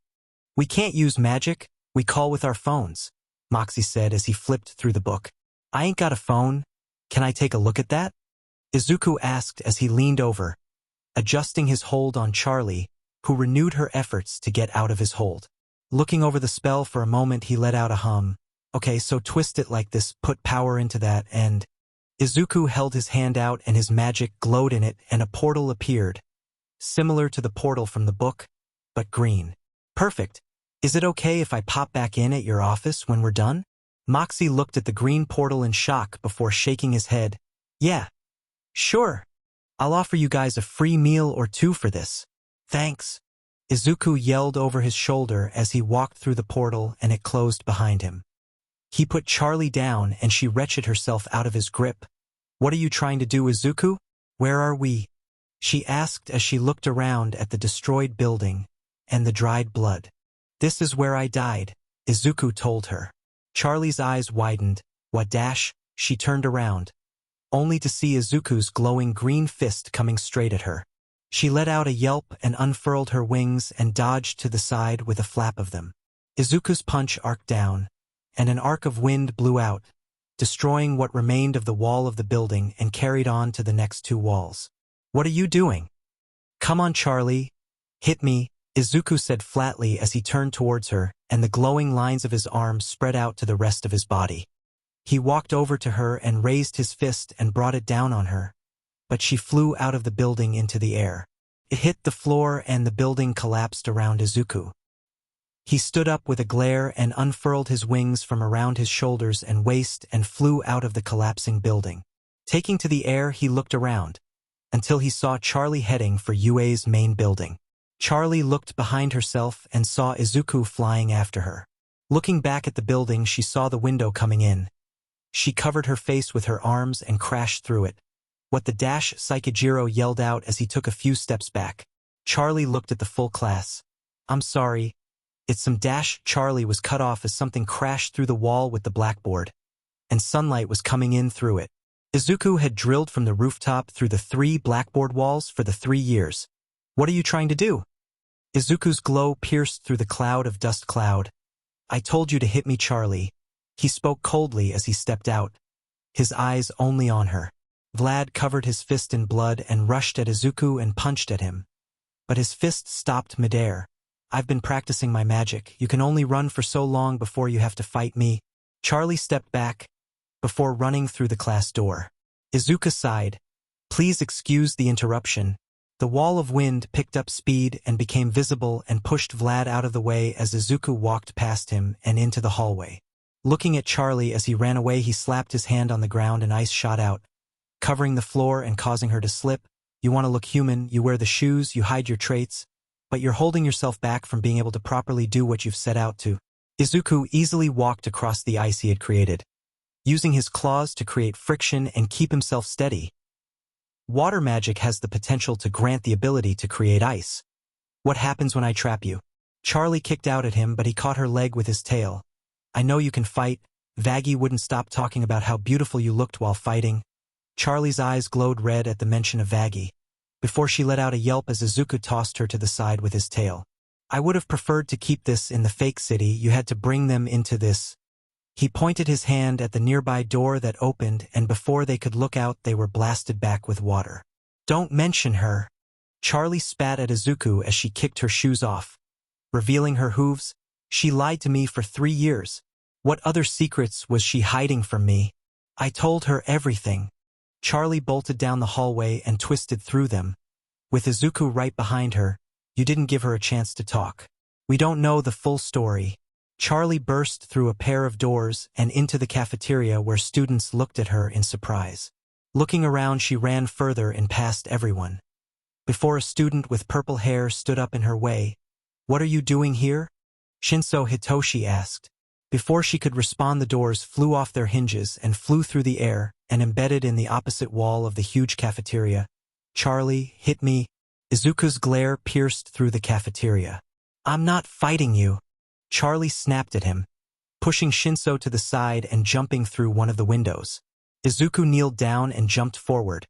Speaker 1: We can't use magic, we call with our phones, Moxie said as he flipped through the book. I ain't got a phone. Can I take a look at that? Izuku asked as he leaned over, adjusting his hold on Charlie, who renewed her efforts to get out of his hold. Looking over the spell for a moment, he let out a hum. Okay, so twist it like this, put power into that, and... Izuku held his hand out and his magic glowed in it and a portal appeared, similar to the portal from the book, but green. Perfect. Is it okay if I pop back in at your office when we're done? Moxie looked at the green portal in shock before shaking his head. Yeah. Sure. I'll offer you guys a free meal or two for this. Thanks. Izuku yelled over his shoulder as he walked through the portal and it closed behind him. He put Charlie down and she wrenched herself out of his grip. What are you trying to do, Izuku? Where are we? She asked as she looked around at the destroyed building and the dried blood. This is where I died, Izuku told her. Charlie's eyes widened. What dash? She turned around, only to see Izuku's glowing green fist coming straight at her. She let out a yelp and unfurled her wings and dodged to the side with a flap of them. Izuku's punch arced down, and an arc of wind blew out, destroying what remained of the wall of the building and carried on to the next two walls. "What are you doing?" "Come on, Charlie. Hit me," Izuku said flatly as he turned towards her, and the glowing lines of his arms spread out to the rest of his body. He walked over to her and raised his fist and brought it down on her, but she flew out of the building into the air. It hit the floor and the building collapsed around Izuku. He stood up with a glare and unfurled his wings from around his shoulders and waist and flew out of the collapsing building. Taking to the air, he looked around, until he saw Charlie heading for UA's main building. Charlie looked behind herself and saw Izuku flying after her. Looking back at the building, she saw the window coming in. She covered her face with her arms and crashed through it. "What the dash?" Saikijiro yelled out as he took a few steps back. Charlie looked at the full class. "I'm sorry. It's some dash." Charlie was cut off as something crashed through the wall with the blackboard, and sunlight was coming in through it. Izuku had drilled from the rooftop through the 3 blackboard walls for the 3 years. "What are you trying to do?" Izuku's glow pierced through the cloud of dust cloud. "I told you to hit me, Charlie." He spoke coldly as he stepped out, his eyes only on her. Vlad covered his fist in blood and rushed at Izuku and punched at him. But his fist stopped midair. "I've been practicing my magic. You can only run for so long before you have to fight me." Charlie stepped back, before running through the class door. Izuku sighed. "Please excuse the interruption." The wall of wind picked up speed and became visible and pushed Vlad out of the way as Izuku walked past him and into the hallway. Looking at Charlie as he ran away, he slapped his hand on the ground and ice shot out, covering the floor and causing her to slip. "You want to look human, you wear the shoes, you hide your traits, but you're holding yourself back from being able to properly do what you've set out to." Izuku easily walked across the ice he had created, using his claws to create friction and keep himself steady. Water magic has the potential to grant the ability to create ice. "What happens when I trap you?" Charlie kicked out at him, but he caught her leg with his tail. "I know you can fight." Vaggie wouldn't stop talking about how beautiful you looked while fighting. Charlie's eyes glowed red at the mention of Vaggie, before she let out a yelp as Izuku tossed her to the side with his tail. "I would have preferred to keep this in the fake city. You had to bring them into this." He pointed his hand at the nearby door that opened, and before they could look out, they were blasted back with water. "Don't mention her." Charlie spat at Izuku as she kicked her shoes off, revealing her hooves. "She lied to me for 3 years. What other secrets was she hiding from me? I told her everything." Charlie bolted down the hallway and twisted through them, with Izuku right behind her. "You didn't give her a chance to talk. We don't know the full story." Charlie burst through a pair of doors and into the cafeteria where students looked at her in surprise. Looking around, she ran further and past everyone, before a student with purple hair stood up in her way. "What are you doing here?" Shinso Hitoshi asked. Before she could respond, the doors flew off their hinges and flew through the air and embedded in the opposite wall of the huge cafeteria. "Charlie, hit me." Izuku's glare pierced through the cafeteria. "I'm not fighting you." Charlie snapped at him, pushing Shinso to the side and jumping through one of the windows. Izuku kneeled down and jumped forward,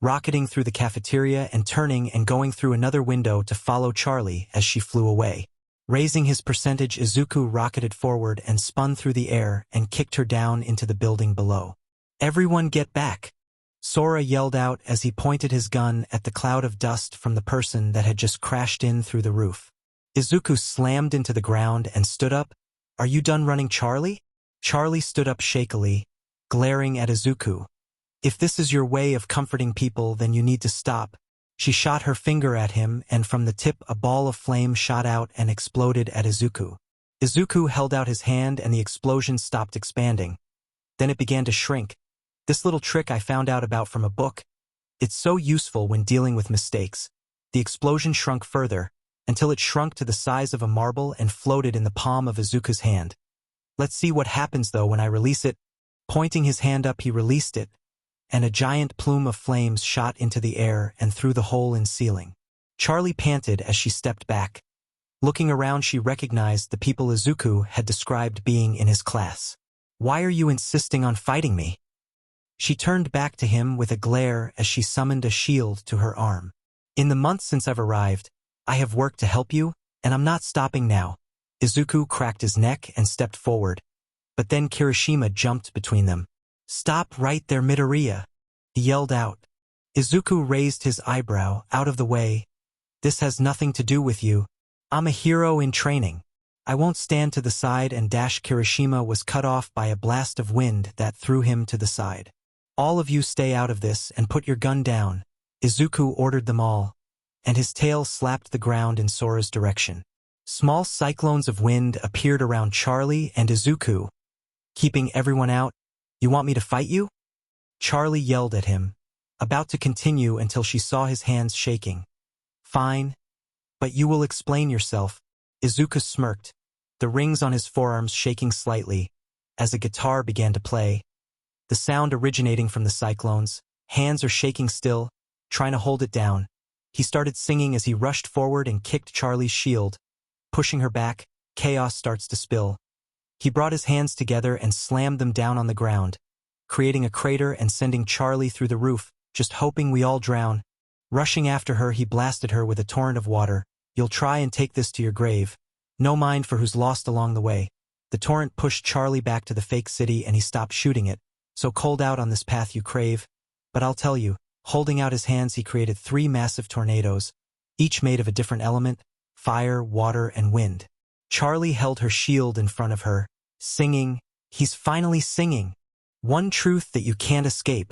Speaker 1: rocketing through the cafeteria and turning and going through another window to follow Charlie as she flew away. Raising his percentage, Izuku rocketed forward and spun through the air and kicked her down into the building below. "Everyone get back!" Sora yelled out as he pointed his gun at the cloud of dust from the person that had just crashed in through the roof. Izuku slammed into the ground and stood up. "Are you done running, Charlie?" Charlie stood up shakily, glaring at Izuku. "If this is your way of comforting people, then you need to stop." She shot her finger at him, and from the tip a ball of flame shot out and exploded at Izuku. Izuku held out his hand and the explosion stopped expanding. Then it began to shrink. "This little trick I found out about from a book. It's so useful when dealing with mistakes." The explosion shrunk further, until it shrunk to the size of a marble and floated in the palm of Izuku's hand. "Let's see what happens though when I release it." Pointing his hand up, he released it, and a giant plume of flames shot into the air and through the hole in ceiling. Charlie panted as she stepped back. Looking around, she recognized the people Izuku had described being in his class. "Why are you insisting on fighting me?" She turned back to him with a glare as she summoned a shield to her arm. "In the months since I've arrived, I have worked to help you, and I'm not stopping now." Izuku cracked his neck and stepped forward, But then Kirishima jumped between them. "Stop right there, Midoriya!" he yelled out. Izuku raised his eyebrow. "Out of the way. This has nothing to do with you. I'm a hero in training. I won't stand to the side," and Kirishima was cut off by a blast of wind that threw him to the side. "All of you stay out of this and put your gun down," Izuku ordered them all, and his tail slapped the ground in Sora's direction. Small cyclones of wind appeared around Charlie and Izuku, keeping everyone out. "You want me to fight you?" Charlie yelled at him, about to continue until she saw his hands shaking. "Fine, but you will explain yourself." Izuku smirked, the rings on his forearms shaking slightly, as a guitar began to play. The sound originating from the cyclones. Hands are shaking still, trying to hold it down. He started singing as he rushed forward and kicked Charlie's shield. Pushing her back, chaos starts to spill. He brought his hands together and slammed them down on the ground, creating a crater and sending Charlie through the roof, just hoping we all drown. Rushing after her, he blasted her with a torrent of water. "You'll try and take this to your grave. No mind for who's lost along the way." The torrent pushed Charlie back to the fake city and he stopped shooting it. "So cold out on this path you crave. But I'll tell you." Holding out his hands, he created 3 massive tornadoes, each made of a different element: fire, water, and wind. Charlie held her shield in front of her, singing. He's finally singing. "One truth that you can't escape."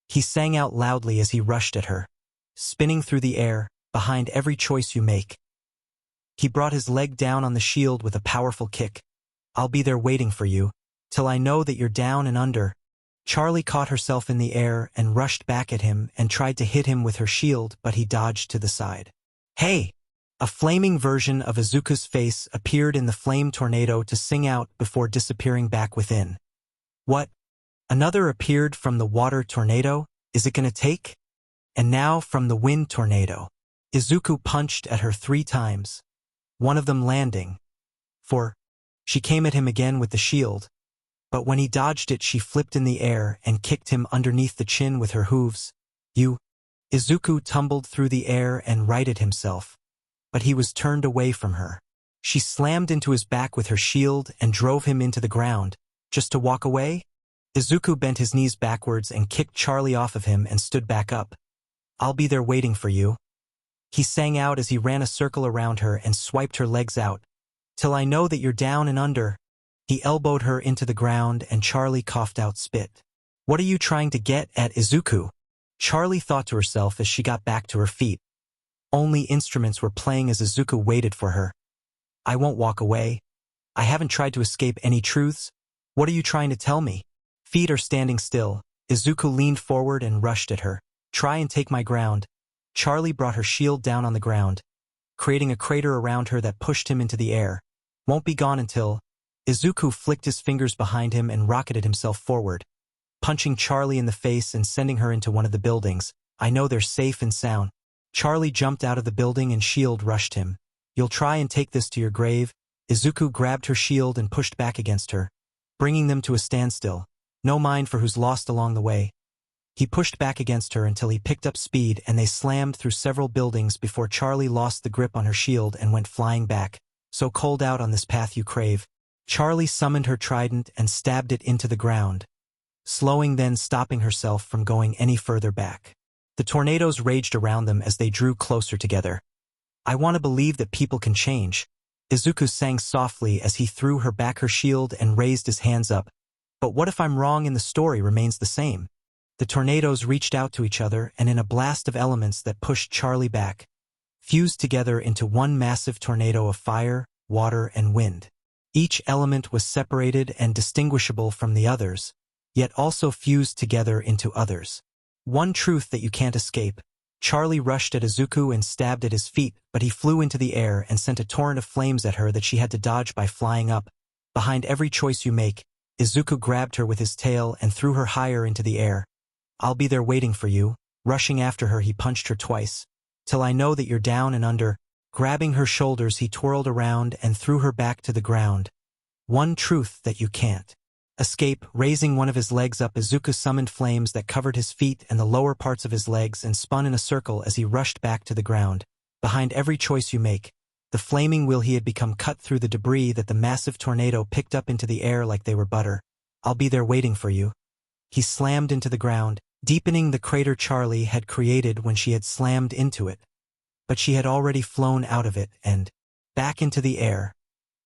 Speaker 1: He sang out loudly as he rushed at her, spinning through the air, "Behind every choice you make." He brought his leg down on the shield with a powerful kick. "I'll be there waiting for you, till I know that you're down and under." Charlie caught herself in the air and rushed back at him and tried to hit him with her shield, but he dodged to the side. "Hey!" A flaming version of Izuku's face appeared in the flame tornado to sing out before disappearing back within. "What? Another appeared from the water tornado? Is it gonna take?" And now from the wind tornado. Izuku punched at her 3 times, one of them landing. She came at him again with the shield, but when he dodged it, she flipped in the air and kicked him underneath the chin with her hooves. "You!" Izuku tumbled through the air and righted himself, but he was turned away from her. She slammed into his back with her shield and drove him into the ground, just to walk away. Izuku bent his knees backwards and kicked Charlie off of him and stood back up. "I'll be there waiting for you," he sang out as he ran a circle around her and swiped her legs out. "Till I know that you're down and under." He elbowed her into the ground and Charlie coughed out spit. "What are you trying to get at, Izuku?" Charlie thought to herself as she got back to her feet. Only instruments were playing as Izuku waited for her. "I won't walk away. I haven't tried to escape any truths. What are you trying to tell me?" Feet are standing still. Izuku leaned forward and rushed at her. "Try and take my ground." Charlie brought her shield down on the ground, creating a crater around her that pushed him into the air. "Won't be gone until..." Izuku flicked his fingers behind him and rocketed himself forward, punching Charlie in the face and sending her into one of the buildings. "I know they're safe and sound." Charlie jumped out of the building and shield rushed him. "You'll try and take this to your grave." Izuku grabbed her shield and pushed back against her, bringing them to a standstill. No mind for who's lost along the way. He pushed back against her until he picked up speed and they slammed through several buildings before Charlie lost the grip on her shield and went flying back. "So cold out on this path you crave." Charlie summoned her trident and stabbed it into the ground, slowing then stopping herself from going any further back. The tornadoes raged around them as they drew closer together. "I want to believe that people can change," Izuku sang softly as he threw her back her shield and raised his hands up. "But what if I'm wrong and the story remains the same?" The tornadoes reached out to each other and in a blast of elements that pushed Charlie back, fused together into one massive tornado of fire, water, and wind. Each element was separated and distinguishable from the others, yet also fused together into others. "One truth that you can't escape." Charlie rushed at Izuku and stabbed at his feet, but he flew into the air and sent a torrent of flames at her that she had to dodge by flying up. "Behind every choice you make." Izuku grabbed her with his tail and threw her higher into the air. "I'll be there waiting for you." Rushing after her, he punched her twice. "Till I know that you're down and under." Grabbing her shoulders, he twirled around and threw her back to the ground. "One truth that you can't escape." Raising one of his legs up, Izuku summoned flames that covered his feet and the lower parts of his legs and spun in a circle as he rushed back to the ground. "Behind every choice you make." The flaming wheel he had become cut through the debris that the massive tornado picked up into the air like they were butter. "I'll be there waiting for you." He slammed into the ground, deepening the crater Charlie had created when she had slammed into it. But she had already flown out of it and back into the air.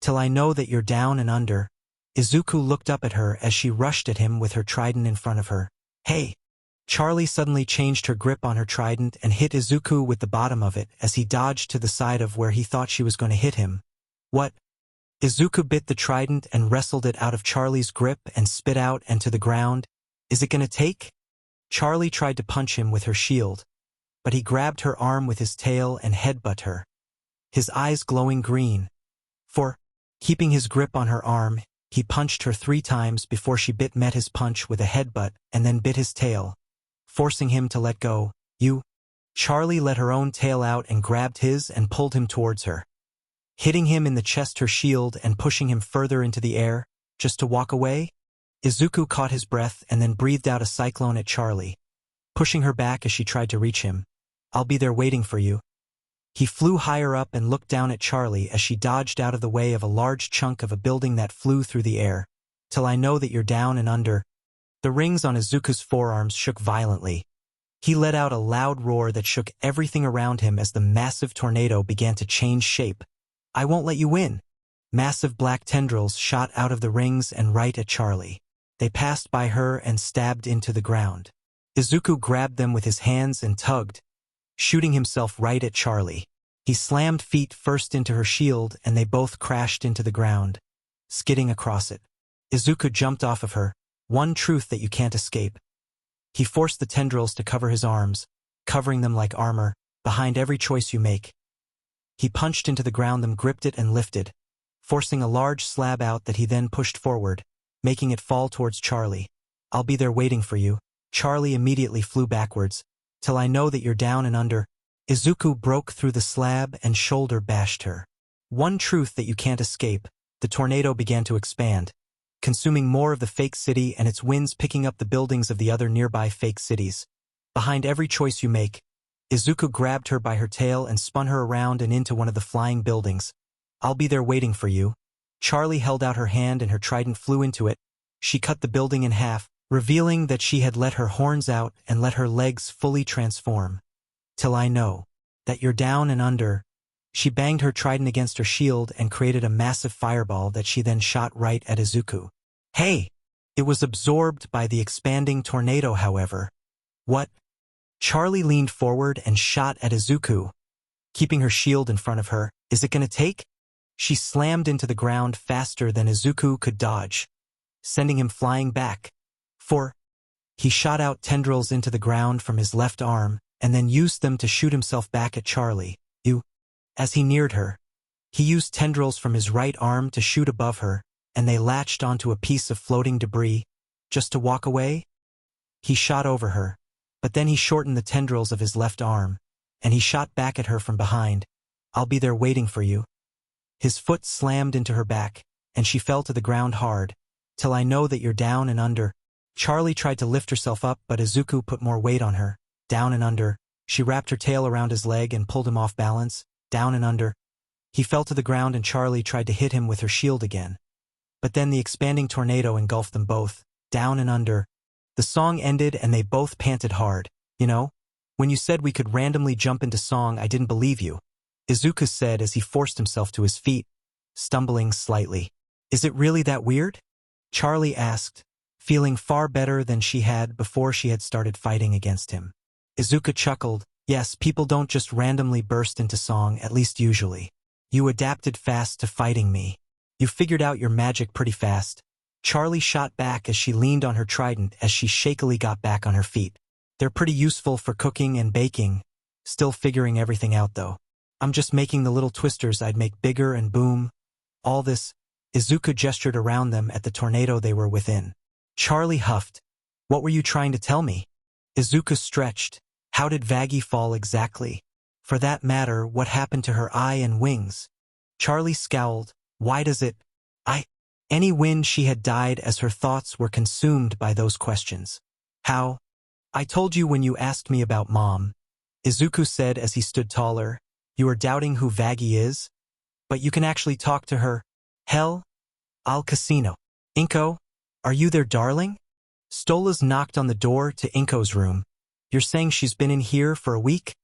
Speaker 1: "Till I know that you're down and under." Izuku looked up at her as she rushed at him with her trident in front of her. "Hey!" Charlie suddenly changed her grip on her trident and hit Izuku with the bottom of it as he dodged to the side of where he thought she was going to hit him. "What?" Izuku bit the trident and wrestled it out of Charlie's grip and spit out and to the ground. "Is it gonna take?" Charlie tried to punch him with her shield, but he grabbed her arm with his tail and headbutt her, his eyes glowing green. For keeping his grip on her arm, he punched her 3 times before she met his punch with a headbutt and then bit his tail, forcing him to let go. "You." Charlie let her own tail out and grabbed his and pulled him towards her, hitting him in the chest her shield and pushing him further into the air, just to walk away. Izuku caught his breath and then breathed out a cyclone at Charlie, pushing her back as she tried to reach him. "I'll be there waiting for you." He flew higher up and looked down at Charlie as she dodged out of the way of a large chunk of a building that flew through the air. "Till I know that you're down and under." The rings on Izuku's forearms shook violently. He let out a loud roar that shook everything around him as the massive tornado began to change shape. "I won't let you win." Massive black tendrils shot out of the rings and right at Charlie. They passed by her and stabbed into the ground. Izuku grabbed them with his hands and tugged, shooting himself right at Charlie. He slammed feet first into her shield and they both crashed into the ground, skidding across it. Izuku jumped off of her. "One truth that you can't escape." He forced the tendrils to cover his arms, covering them like armor, behind every choice you make. He punched into the ground, them gripped it and lifted, forcing a large slab out that he then pushed forward, making it fall towards Charlie. "I'll be there waiting for you." Charlie immediately flew backwards. "Till I know that you're down and under." Izuku broke through the slab and shoulder bashed her. "One truth that you can't escape." The tornado began to expand, consuming more of the fake city and its winds picking up the buildings of the other nearby fake cities. Behind every choice you make. Izuku grabbed her by her tail and spun her around and into one of the flying buildings. "I'll be there waiting for you." Charlie held out her hand and her trident flew into it. She cut the building in half, revealing that she had let her horns out and let her legs fully transform. "Till I know that you're down and under." She banged her trident against her shield and created a massive fireball that she then shot right at Izuku. "Hey!" It was absorbed by the expanding tornado, however. "What?" Charlie leaned forward and shot at Izuku, keeping her shield in front of her. "Is it gonna take?" She slammed into the ground faster than Izuku could dodge, sending him flying back. He shot out tendrils into the ground from his left arm and then used them to shoot himself back at Charlie. "You." As he neared her, he used tendrils from his right arm to shoot above her, and they latched onto a piece of floating debris, just to walk away. He shot over her, but then he shortened the tendrils of his left arm, and he shot back at her from behind. "I'll be there waiting for you." His foot slammed into her back, and she fell to the ground hard. "Till I know that you're down and under." Charlie tried to lift herself up, but Izuku put more weight on her. "Down and under." She wrapped her tail around his leg and pulled him off balance. "Down and under." He fell to the ground and Charlie tried to hit him with her shield again. But then the expanding tornado engulfed them both. "Down and under." The song ended and they both panted hard. "You know, when you said we could randomly jump into song, I didn't believe you," Izuku said as he forced himself to his feet, stumbling slightly. "Is it really that weird?" Charlie asked, feeling far better than she had before she had started fighting against him. Izuku chuckled. "Yes, people don't just randomly burst into song, at least usually. You adapted fast to fighting me. You figured out your magic pretty fast." Charlie shot back as she leaned on her trident as she shakily got back on her feet. "They're pretty useful for cooking and baking. Still figuring everything out though. I'm just making the little twisters I'd make bigger and boom. All this." Izuku gestured around them at the tornado they were within. Charlie huffed. "What were you trying to tell me?" Izuku stretched. "How did Vaggie fall exactly? For that matter, what happened to her eye and wings?" Charlie scowled. "Why does it? Any wind she had died as her thoughts were consumed by those questions. "How? I told you when you asked me about Mom," Izuku said as he stood taller. "You are doubting who Vaggie is?" but you can actually talk to her. Hell, Al Casino. Inko, are you there, darling? Stolas knocked on the door to Inko's room. You're saying she's been in here for a week?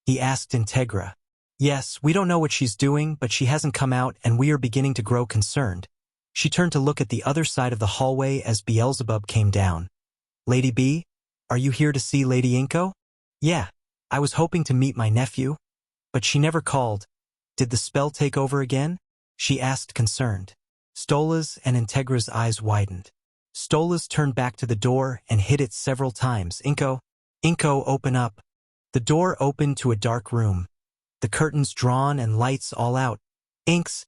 Speaker 1: He asked Integra. Yes, we don't know what she's doing, but she hasn't come out and we are beginning to grow concerned. She turned to look at the other side of the hallway as Beelzebub came down. Lady B, are you here to see Lady Inko? Yeah, I was hoping to meet my nephew, but she never called. Did the spell take over again? She asked concerned. Stolas and Integra's eyes widened. Stolas turned back to the door and hit it several times. Inko, open up. The door opened to a dark room. The curtains drawn and lights all out. Inks,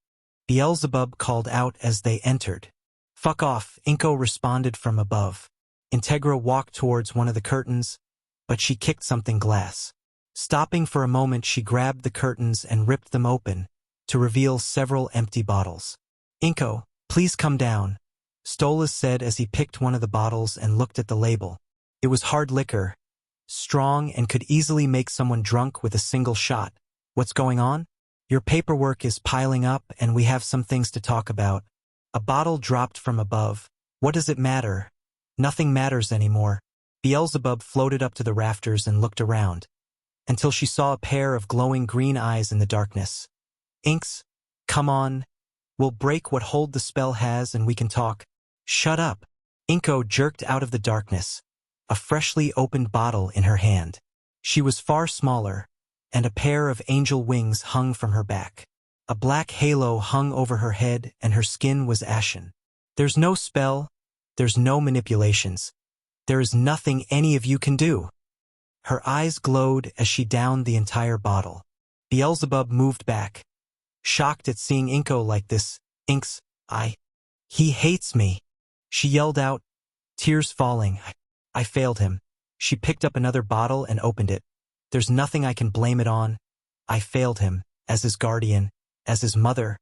Speaker 1: Beelzebub called out as they entered. Fuck off, Inko responded from above. Integra walked towards one of the curtains, but she kicked something glass. Stopping for a moment, she grabbed the curtains and ripped them open to reveal several empty bottles. Inko, please come down, Stolas said as he picked one of the bottles and looked at the label. It was hard liquor, strong and could easily make someone drunk with a single shot. What's going on? Your paperwork is piling up and we have some things to talk about. A bottle dropped from above. What does it matter? Nothing matters anymore. Beelzebub floated up to the rafters and looked around, until she saw a pair of glowing green eyes in the darkness. Inks, come on. We'll break what hold the spell has and we can talk. Shut up. Inko jerked out of the darkness, a freshly opened bottle in her hand. She was far smaller, and a pair of angel wings hung from her back. A black halo hung over her head and her skin was ashen. There's no spell, there's no manipulations. There is nothing any of you can do. Her eyes glowed as she downed the entire bottle. Beelzebub moved back, shocked at seeing Inko like this. Inks, he hates me. She yelled out, tears falling. I failed him. She picked up another bottle and opened it. There's nothing I can blame it on. I failed him, as his guardian, as his mother.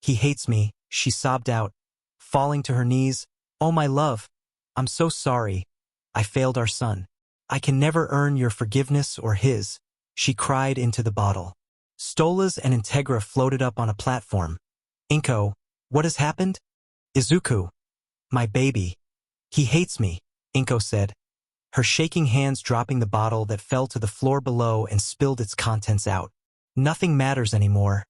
Speaker 1: He hates me, she sobbed out, falling to her knees. Oh my love, I'm so sorry. I failed our son. I can never earn your forgiveness or his, she cried into the bottle. Stolas and Integra floated up on a platform. Inko, what has happened? Izuku, my baby. He hates me, Inko said, her shaking hands dropping the bottle that fell to the floor below and spilled its contents out. Nothing matters anymore.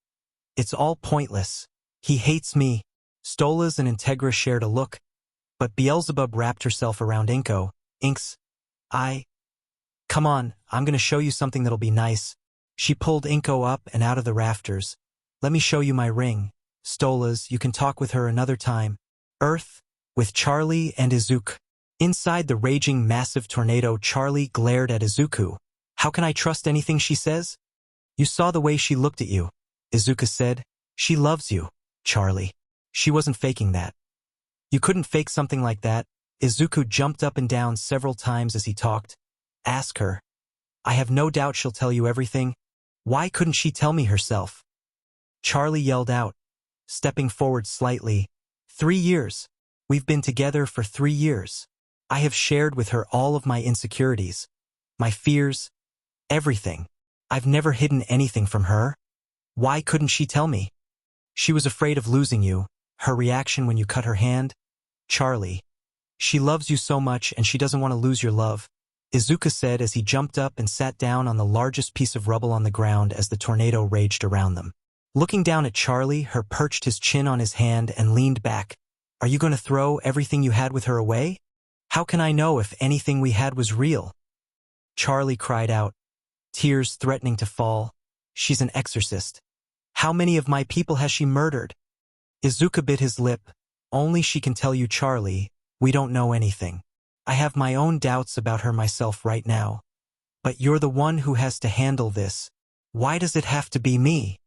Speaker 1: It's all pointless. He hates me. Stolas and Integra shared a look, but Beelzebub wrapped herself around Inko. Inks, come on, I'm gonna show you something that'll be nice. She pulled Inko up and out of the rafters. Let me show you my ring. Stolas, you can talk with her another time. Earth, with Charlie and Izuku. Inside the raging massive tornado, Charlie glared at Izuku. How can I trust anything she says? You saw the way she looked at you, Izuku said. She loves you, Charlie. She wasn't faking that. You couldn't fake something like that. Izuku jumped up and down several times as he talked. Ask her. I have no doubt she'll tell you everything. Why couldn't she tell me herself? Charlie yelled out, stepping forward slightly. 3 years. We've been together for 3 years. I have shared with her all of my insecurities, my fears, everything. I've never hidden anything from her. Why couldn't she tell me? She was afraid of losing you, her reaction when you cut her hand. Charlie. She loves you so much and she doesn't want to lose your love, Izuku said as he jumped up and sat down on the largest piece of rubble on the ground as the tornado raged around them. Looking down at Charlie, her perched his chin on his hand and leaned back. Are you going to throw everything you had with her away? How can I know if anything we had was real? Charlie cried out, tears threatening to fall. She's an exorcist. How many of my people has she murdered? Izuku bit his lip. Only she can tell you, Charlie. We don't know anything. I have my own doubts about her myself right now. But you're the one who has to handle this. Why does it have to be me?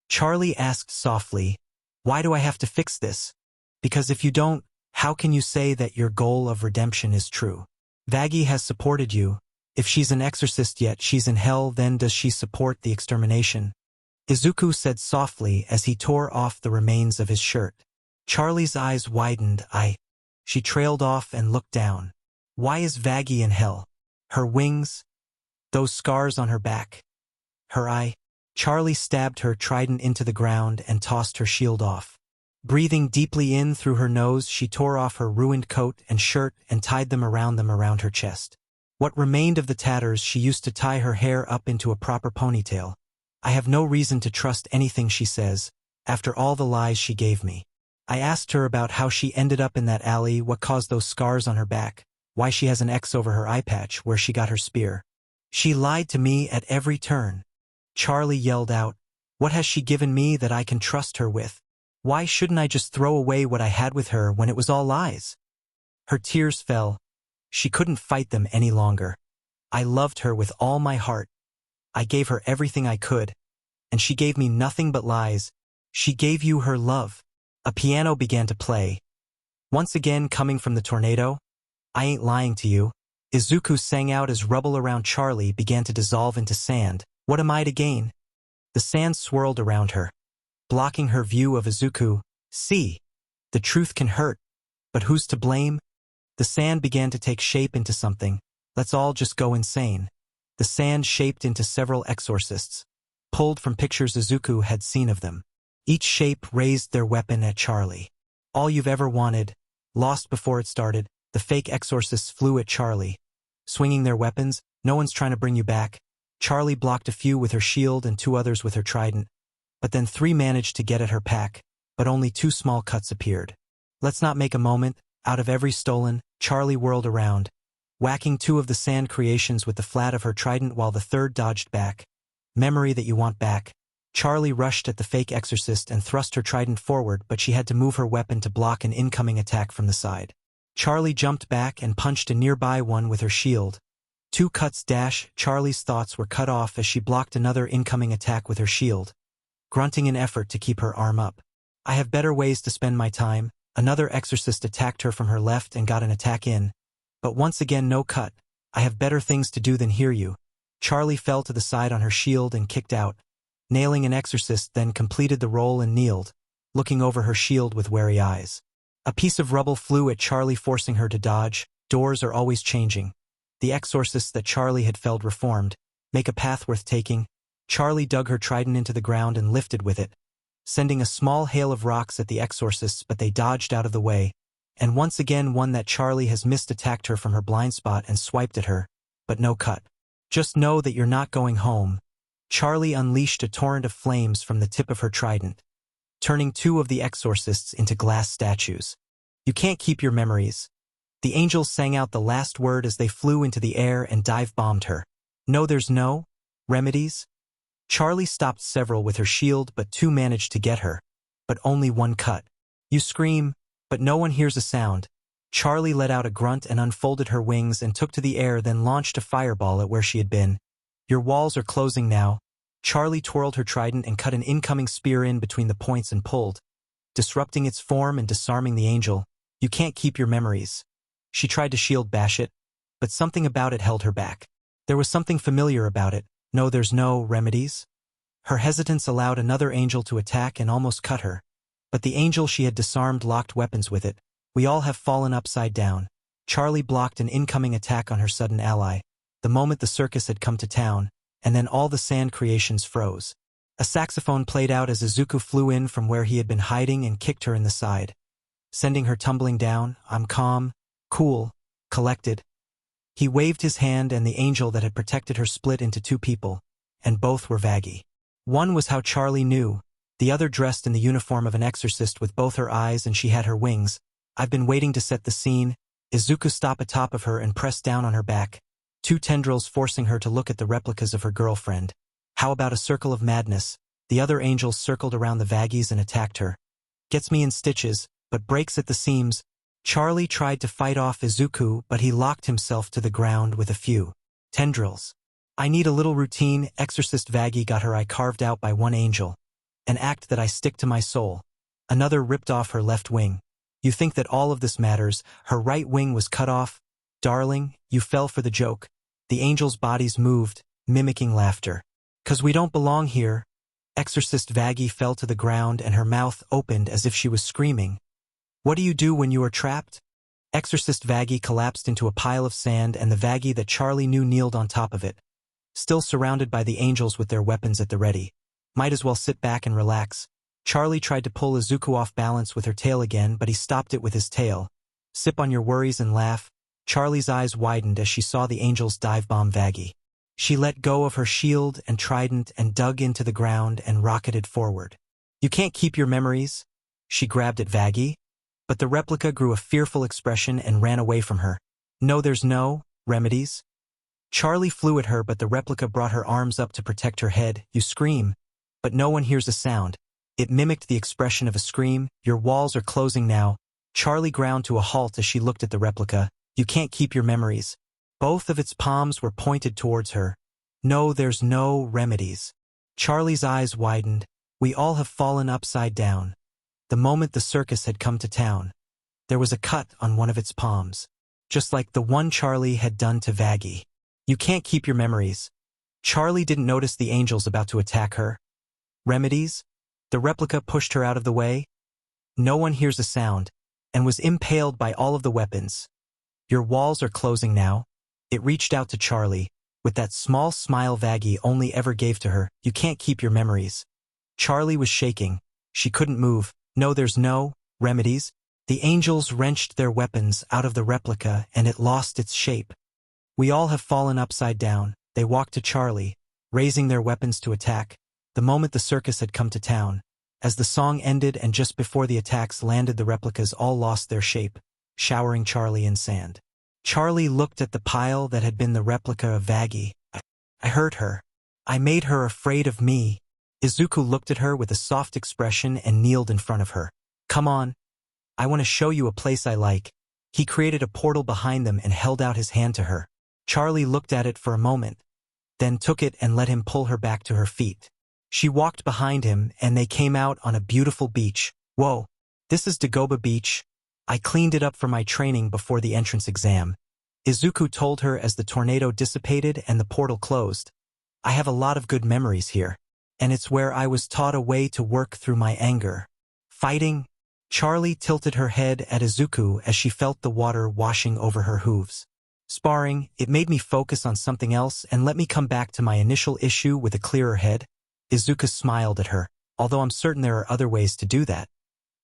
Speaker 1: Charlie asked softly. Why do I have to fix this? Because if you don't, how can you say that your goal of redemption is true? Vaggie has supported you. If she's an exorcist yet she's in hell, then does she support the extermination? Izuku said softly as he tore off the remains of his shirt. Charlie's eyes widened. She trailed off and looked down. Why is Vaggie in hell? Her wings? Those scars on her back? Her eye? Charlie stabbed her trident into the ground and tossed her shield off. Breathing deeply in through her nose, she tore off her ruined coat and shirt and tied them around her chest. What remained of the tatters she used to tie her hair up into a proper ponytail. I have no reason to trust anything she says, after all the lies she gave me. I asked her about how she ended up in that alley, what caused those scars on her back, why she has an X over her eye patch, where she got her spear. She lied to me at every turn. Charlie yelled out, "What has she given me that I can trust her with? Why shouldn't I just throw away what I had with her when it was all lies?" Her tears fell. She couldn't fight them any longer. I loved her with all my heart. I gave her everything I could, and she gave me nothing but lies. She gave you her love. A piano began to play. Once again coming from the tornado. I ain't lying to you. Izuku sang out as rubble around Charlie began to dissolve into sand. What am I to gain? The sand swirled around her, blocking her view of Izuku. See, the truth can hurt, but who's to blame? The sand began to take shape into something. Let's all just go insane. The sand shaped into several exorcists, pulled from pictures Izuku had seen of them. Each shape raised their weapon at Charlie. All you've ever wanted, lost before it started. The fake exorcists flew at Charlie, swinging their weapons. No one's trying to bring you back. Charlie blocked a few with her shield and 2 others with her trident, but then 3 managed to get at her pack, but only 2 small cuts appeared. Let's not make a moment. Out of every stolen, Charlie whirled around, whacking 2 of the sand creations with the flat of her trident while the 3rd dodged back. Memory that you want back. Charlie rushed at the fake exorcist and thrust her trident forward, but she had to move her weapon to block an incoming attack from the side. Charlie jumped back and punched a nearby one with her shield. 2 cuts dash. Charlie's thoughts were cut off as she blocked another incoming attack with her shield, grunting in effort to keep her arm up. I have better ways to spend my time. Another exorcist attacked her from her left and got an attack in, but once again no cut. I have better things to do than hear you. Charlie fell to the side on her shield and kicked out, nailing an exorcist, then completed the roll and kneeled, looking over her shield with wary eyes. A piece of rubble flew at Charlie, forcing her to dodge. Doors are always changing. The exorcists that Charlie had felled reformed. Make a path worth taking. Charlie dug her trident into the ground and lifted with it, sending a small hail of rocks at the exorcists, but they dodged out of the way. And once again one that Charlie has missed attacked her from her blind spot and swiped at her, but no cut. Just know that you're not going home. Charlie unleashed a torrent of flames from the tip of her trident, turning 2 of the exorcists into glass statues. You can't keep your memories. The angels sang out the last word as they flew into the air and dive-bombed her. No, there's no remedies. Charlie stopped several with her shield, but 2 managed to get her, but only 1 cut. You scream, but no one hears a sound. Charlie let out a grunt and unfolded her wings and took to the air, then launched a fireball at where she had been. Your walls are closing now. Charlie twirled her trident and cut an incoming spear in between the points and pulled, disrupting its form and disarming the angel. You can't keep your memories. She tried to shield bash it, but something about it held her back. There was something familiar about it. No, there's no remedies. Her hesitance allowed another angel to attack and almost cut her, but the angel she had disarmed locked weapons with it. We all have fallen upside down. Charlie blocked an incoming attack on her sudden ally, the moment the circus had come to town, and then all the sand creations froze. A saxophone played out as Izuku flew in from where he had been hiding and kicked her in the side, sending her tumbling down. I'm calm, cool, collected. He waved his hand and the angel that had protected her split into 2 people, and both were Vaggie. One was how Charlie knew, the other dressed in the uniform of an exorcist with both her eyes, and she had her wings. I've been waiting to set the scene. Izuku stopped atop of her and pressed down on her back, 2 tendrils forcing her to look at the replicas of her girlfriend. How about a circle of madness? The other angels circled around the Vaggies and attacked her. Gets me in stitches, but breaks at the seams. Charlie tried to fight off Izuku, but he locked himself to the ground with a few tendrils. I need a little routine. Exorcist Vaggie got her eye carved out by 1 angel, an act that I stick to my soul. Another ripped off her left wing. You think that all of this matters? Her right wing was cut off. Darling, you fell for the joke. The angels' bodies moved, mimicking laughter. 'Cause we don't belong here. Exorcist Vaggie fell to the ground and her mouth opened as if she was screaming. What do you do when you are trapped? Exorcist Vaggie collapsed into a pile of sand, and the Vaggie that Charlie knew kneeled on top of it, still surrounded by the angels with their weapons at the ready. Might as well sit back and relax. Charlie tried to pull Izuku off balance with her tail again, but he stopped it with his tail. Sip on your worries and laugh. Charlie's eyes widened as she saw the angels dive bomb Vaggie. She let go of her shield and trident and dug into the ground and rocketed forward. You can't keep your memories? She grabbed at Vaggie, but the replica grew a fearful expression and ran away from her. No, there's no remedies. Charlie flew at her, but the replica brought her arms up to protect her head. You scream, but no one hears a sound. It mimicked the expression of a scream. Your walls are closing now. Charlie ground to a halt as she looked at the replica. You can't keep your memories. Both of its palms were pointed towards her. No, there's no remedies. Charlie's eyes widened. We all have fallen upside down. The moment the circus had come to town, there was a cut on one of its palms, just like the one Charlie had done to Vaggie. You can't keep your memories. Charlie didn't notice the angels about to attack her. Remedies? The replica pushed her out of the way. No one hears a sound, and was impaled by all of the weapons. Your walls are closing now. It reached out to Charlie, with that small smile Vaggie only ever gave to her. You can't keep your memories. Charlie was shaking. She couldn't move. No, there's no remedies. The angels wrenched their weapons out of the replica and it lost its shape. We all have fallen upside down. They walked to Charlie, raising their weapons to attack. The moment the circus had come to town. As the song ended and just before the attacks landed, the replicas all lost their shape, showering Charlie in sand. Charlie looked at the pile that had been the replica of Vaggie. I hurt her. I made her afraid of me. Izuku looked at her with a soft expression and kneeled in front of her. Come on. I want to show you a place I like. He created a portal behind them and held out his hand to her. Charlie looked at it for a moment, then took it and let him pull her back to her feet. She walked behind him and they came out on a beautiful beach. Whoa, this is Dagoba Beach. I cleaned it up for my training before the entrance exam. Izuku told her as the tornado dissipated and the portal closed. I have a lot of good memories here, and it's where I was taught a way to work through my anger. Fighting? Charlie tilted her head at Izuku as she felt the water washing over her hooves. Sparring, it made me focus on something else and let me come back to my initial issue with a clearer head. Izuku smiled at her, although I'm certain there are other ways to do that.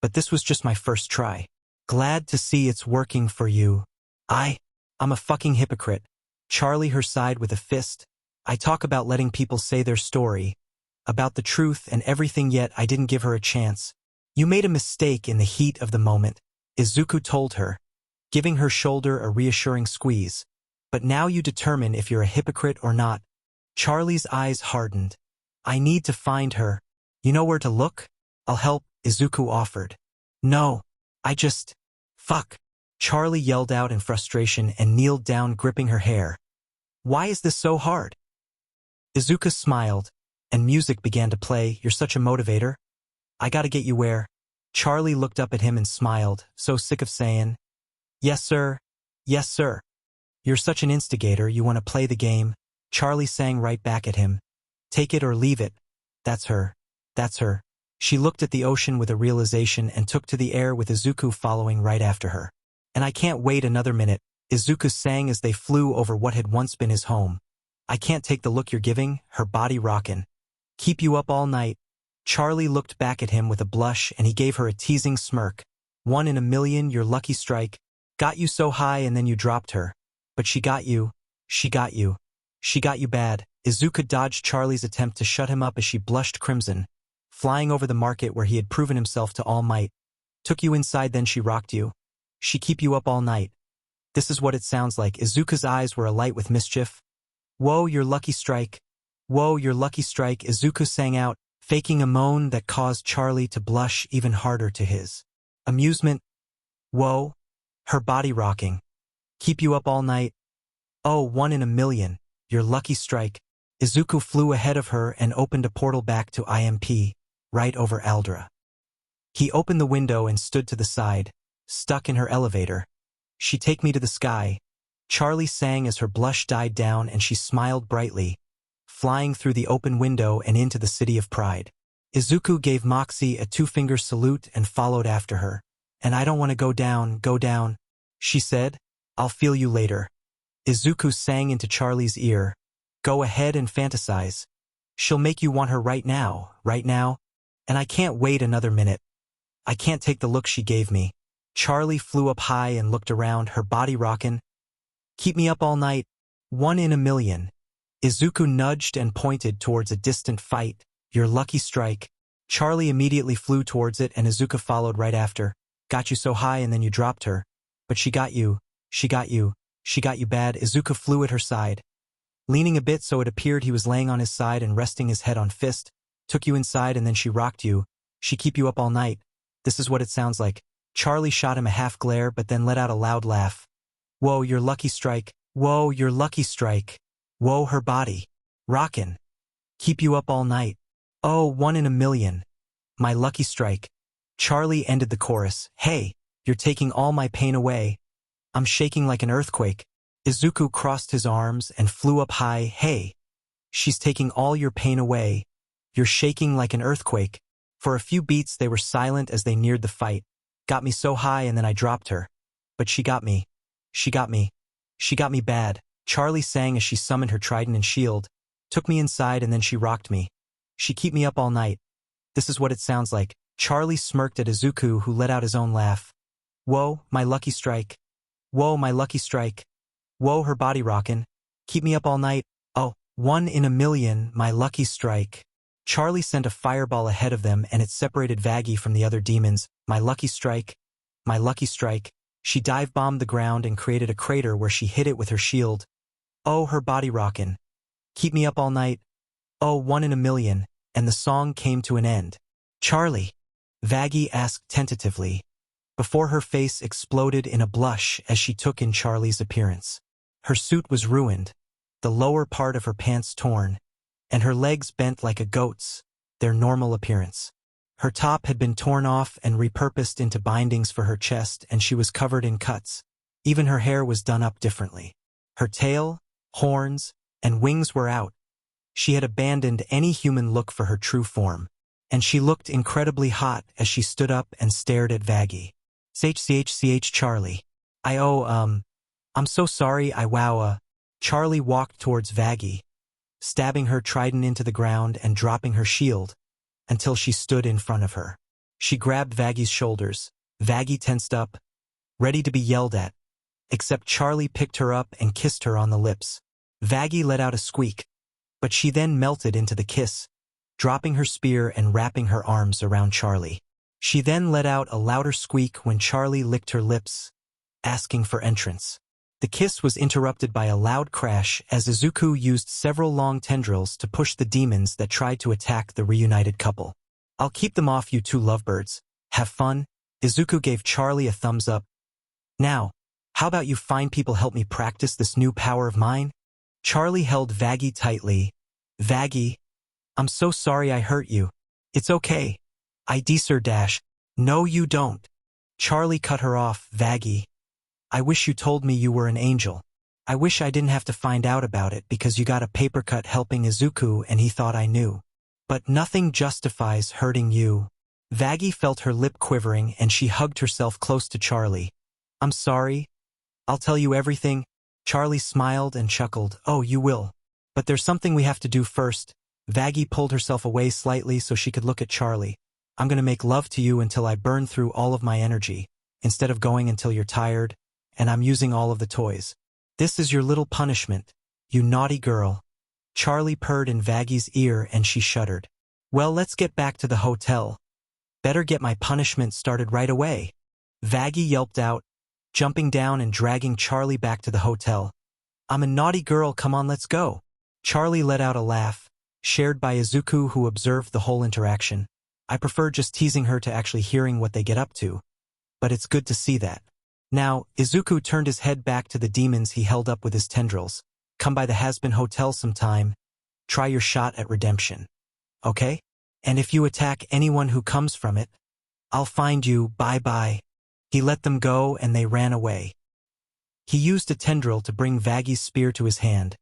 Speaker 1: But this was just my first try. Glad to see it's working for you. I'm a fucking hypocrite. Charlie her sighed with a fist. I talk about letting people say their story, about the truth and everything, yet I didn't give her a chance. You made a mistake in the heat of the moment, Izuku told her, giving her shoulder a reassuring squeeze. But now you determine if you're a hypocrite or not. Charlie's eyes hardened. I need to find her. You know where to look? I'll help, Izuku offered. No, fuck. Charlie yelled out in frustration and kneeled down, gripping her hair. Why is this so hard? Izuku smiled, and music began to play. You're such a motivator. I gotta get you where. Charlie looked up at him and smiled, so sick of saying, yes, sir. Yes, sir. You're such an instigator, you want to play the game. Charlie sang right back at him. Take it or leave it. That's her. That's her. She looked at the ocean with a realization and took to the air with Izuku following right after her. And I can't wait another minute, Izuku sang as they flew over what had once been his home. I can't take the look you're giving, her body rockin'. Keep you up all night. Charlie looked back at him with a blush and he gave her a teasing smirk. 1 in a million, your lucky strike. Got you so high and then you dropped her. But she got you. She got you. She got you bad. Izuku dodged Charlie's attempt to shut him up as she blushed crimson, flying over the market where he had proven himself to all might. Took you inside, then she rocked you. She keep you up all night. This is what it sounds like. Izuku's eyes were alight with mischief. Whoa, your lucky strike. Whoa, your lucky strike, Izuku sang out, faking a moan that caused Charlie to blush even harder to his amusement. Whoa, her body rocking. Keep you up all night. Oh, 1 in a million, your lucky strike. Izuku flew ahead of her and opened a portal back to IMP, right over Aldra. He opened the window and stood to the side, stuck in her elevator. She take me to the sky. Charlie sang as her blush died down and she smiled brightly, flying through the open window and into the city of pride. Izuku gave Moxie a 2-finger salute and followed after her. And I don't want to go down, she said. I'll feel you later. Izuku sang into Charlie's ear. Go ahead and fantasize. She'll make you want her right now, and I can't wait another minute. I can't take the look she gave me. Charlie flew up high and looked around, her body rockin'. Keep me up all night. 1 in a million. Izuku nudged and pointed towards a distant fight. Your lucky strike. Charlie immediately flew towards it and Izuku followed right after. Got you so high and then you dropped her. But she got you. She got you bad. Izuku flew at her side. Leaning a bit so it appeared he was laying on his side and resting his head on fist. Took you inside and then she rocked you. She keep you up all night. This is what it sounds like. Charlie shot him a half glare but then let out a loud laugh. Whoa, your lucky strike. Whoa, your lucky strike. Whoa, her body. Rockin'. Keep you up all night. Oh, 1 in a million. My lucky strike. Charlie ended the chorus. Hey, you're taking all my pain away. I'm shaking like an earthquake. Izuku crossed his arms and flew up high. Hey, she's taking all your pain away. You're shaking like an earthquake. For a few beats they were silent as they neared the fight. Got me so high and then I dropped her. But she got me. She got me. She got me bad. Charlie sang as she summoned her trident and shield. Took me inside and then she rocked me. She keep me up all night. This is what it sounds like. Charlie smirked at Izuku who let out his own laugh. Whoa, my lucky strike. Whoa, my lucky strike. Whoa, her body rockin'. Keep me up all night. Oh, 1 in a million, my lucky strike. Charlie sent a fireball ahead of them and it separated Vaggie from the other demons. My lucky strike. My lucky strike. She dive-bombed the ground and created a crater where she hit it with her shield. Oh, her body rockin'. Keep me up all night. Oh, 1 in a million. And the song came to an end. Charlie? Vaggie asked tentatively, before her face exploded in a blush as she took in Charlie's appearance. Her suit was ruined, the lower part of her pants torn, and her legs bent like a goat's, their normal appearance. Her top had been torn off and repurposed into bindings for her chest, and she was covered in cuts. Even her hair was done up differently. Her tail, horns, and wings were out. She had abandoned any human look for her true form, and she looked incredibly hot as she stood up and stared at Vaggie. CHCHCH Charlie. I'm so sorry, Charlie walked towards Vaggie, stabbing her trident into the ground and dropping her shield, until she stood in front of her. She grabbed Vaggie's shoulders. Vaggie tensed up, ready to be yelled at, except Charlie picked her up and kissed her on the lips. Vaggie let out a squeak, but she then melted into the kiss, dropping her spear and wrapping her arms around Charlie. She then let out a louder squeak when Charlie licked her lips, asking for entrance. The kiss was interrupted by a loud crash as Izuku used several long tendrils to push the demons that tried to attack the reunited couple. I'll keep them off, you two lovebirds. Have fun. Izuku gave Charlie a thumbs up. Now, how about you fine people help me practice this new power of mine? Charlie held Vaggie tightly. Vaggie, I'm so sorry I hurt you. It's okay. I deserve dash. No, you don't. Charlie cut her off. Vaggie, I wish you told me you were an angel. I wish I didn't have to find out about it because you got a paper cut helping Izuku and he thought I knew. But nothing justifies hurting you. Vaggie felt her lip quivering and she hugged herself close to Charlie. I'm sorry. I'll tell you everything. Charlie smiled and chuckled. Oh, you will. But there's something we have to do first. Vaggie pulled herself away slightly so she could look at Charlie. I'm gonna make love to you until I burn through all of my energy, instead of going until you're tired, and I'm using all of the toys. This is your little punishment, you naughty girl. Charlie purred in Vaggie's ear and she shuddered. Well, let's get back to the hotel. Better get my punishment started right away. Vaggie yelped out, jumping down and dragging Charlie back to the hotel. I'm a naughty girl, come on, let's go. Charlie let out a laugh, shared by Izuku, who observed the whole interaction. I prefer just teasing her to actually hearing what they get up to. But it's good to see that. Now, Izuku turned his head back to the demons he held up with his tendrils. Come by the Hazbin Hotel sometime. Try your shot at redemption. Okay? And if you attack anyone who comes from it, I'll find you, bye-bye. He let them go and they ran away. He used a tendril to bring Vaggie's spear to his hand.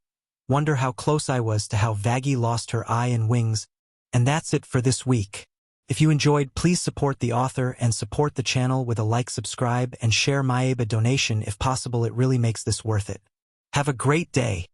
Speaker 1: Wonder how close I was to how Vaggie lost her eye and wings. And that's it for this week. If you enjoyed, please support the author and support the channel with a like, subscribe, and share my donation if possible. It really makes this worth it. Have a great day.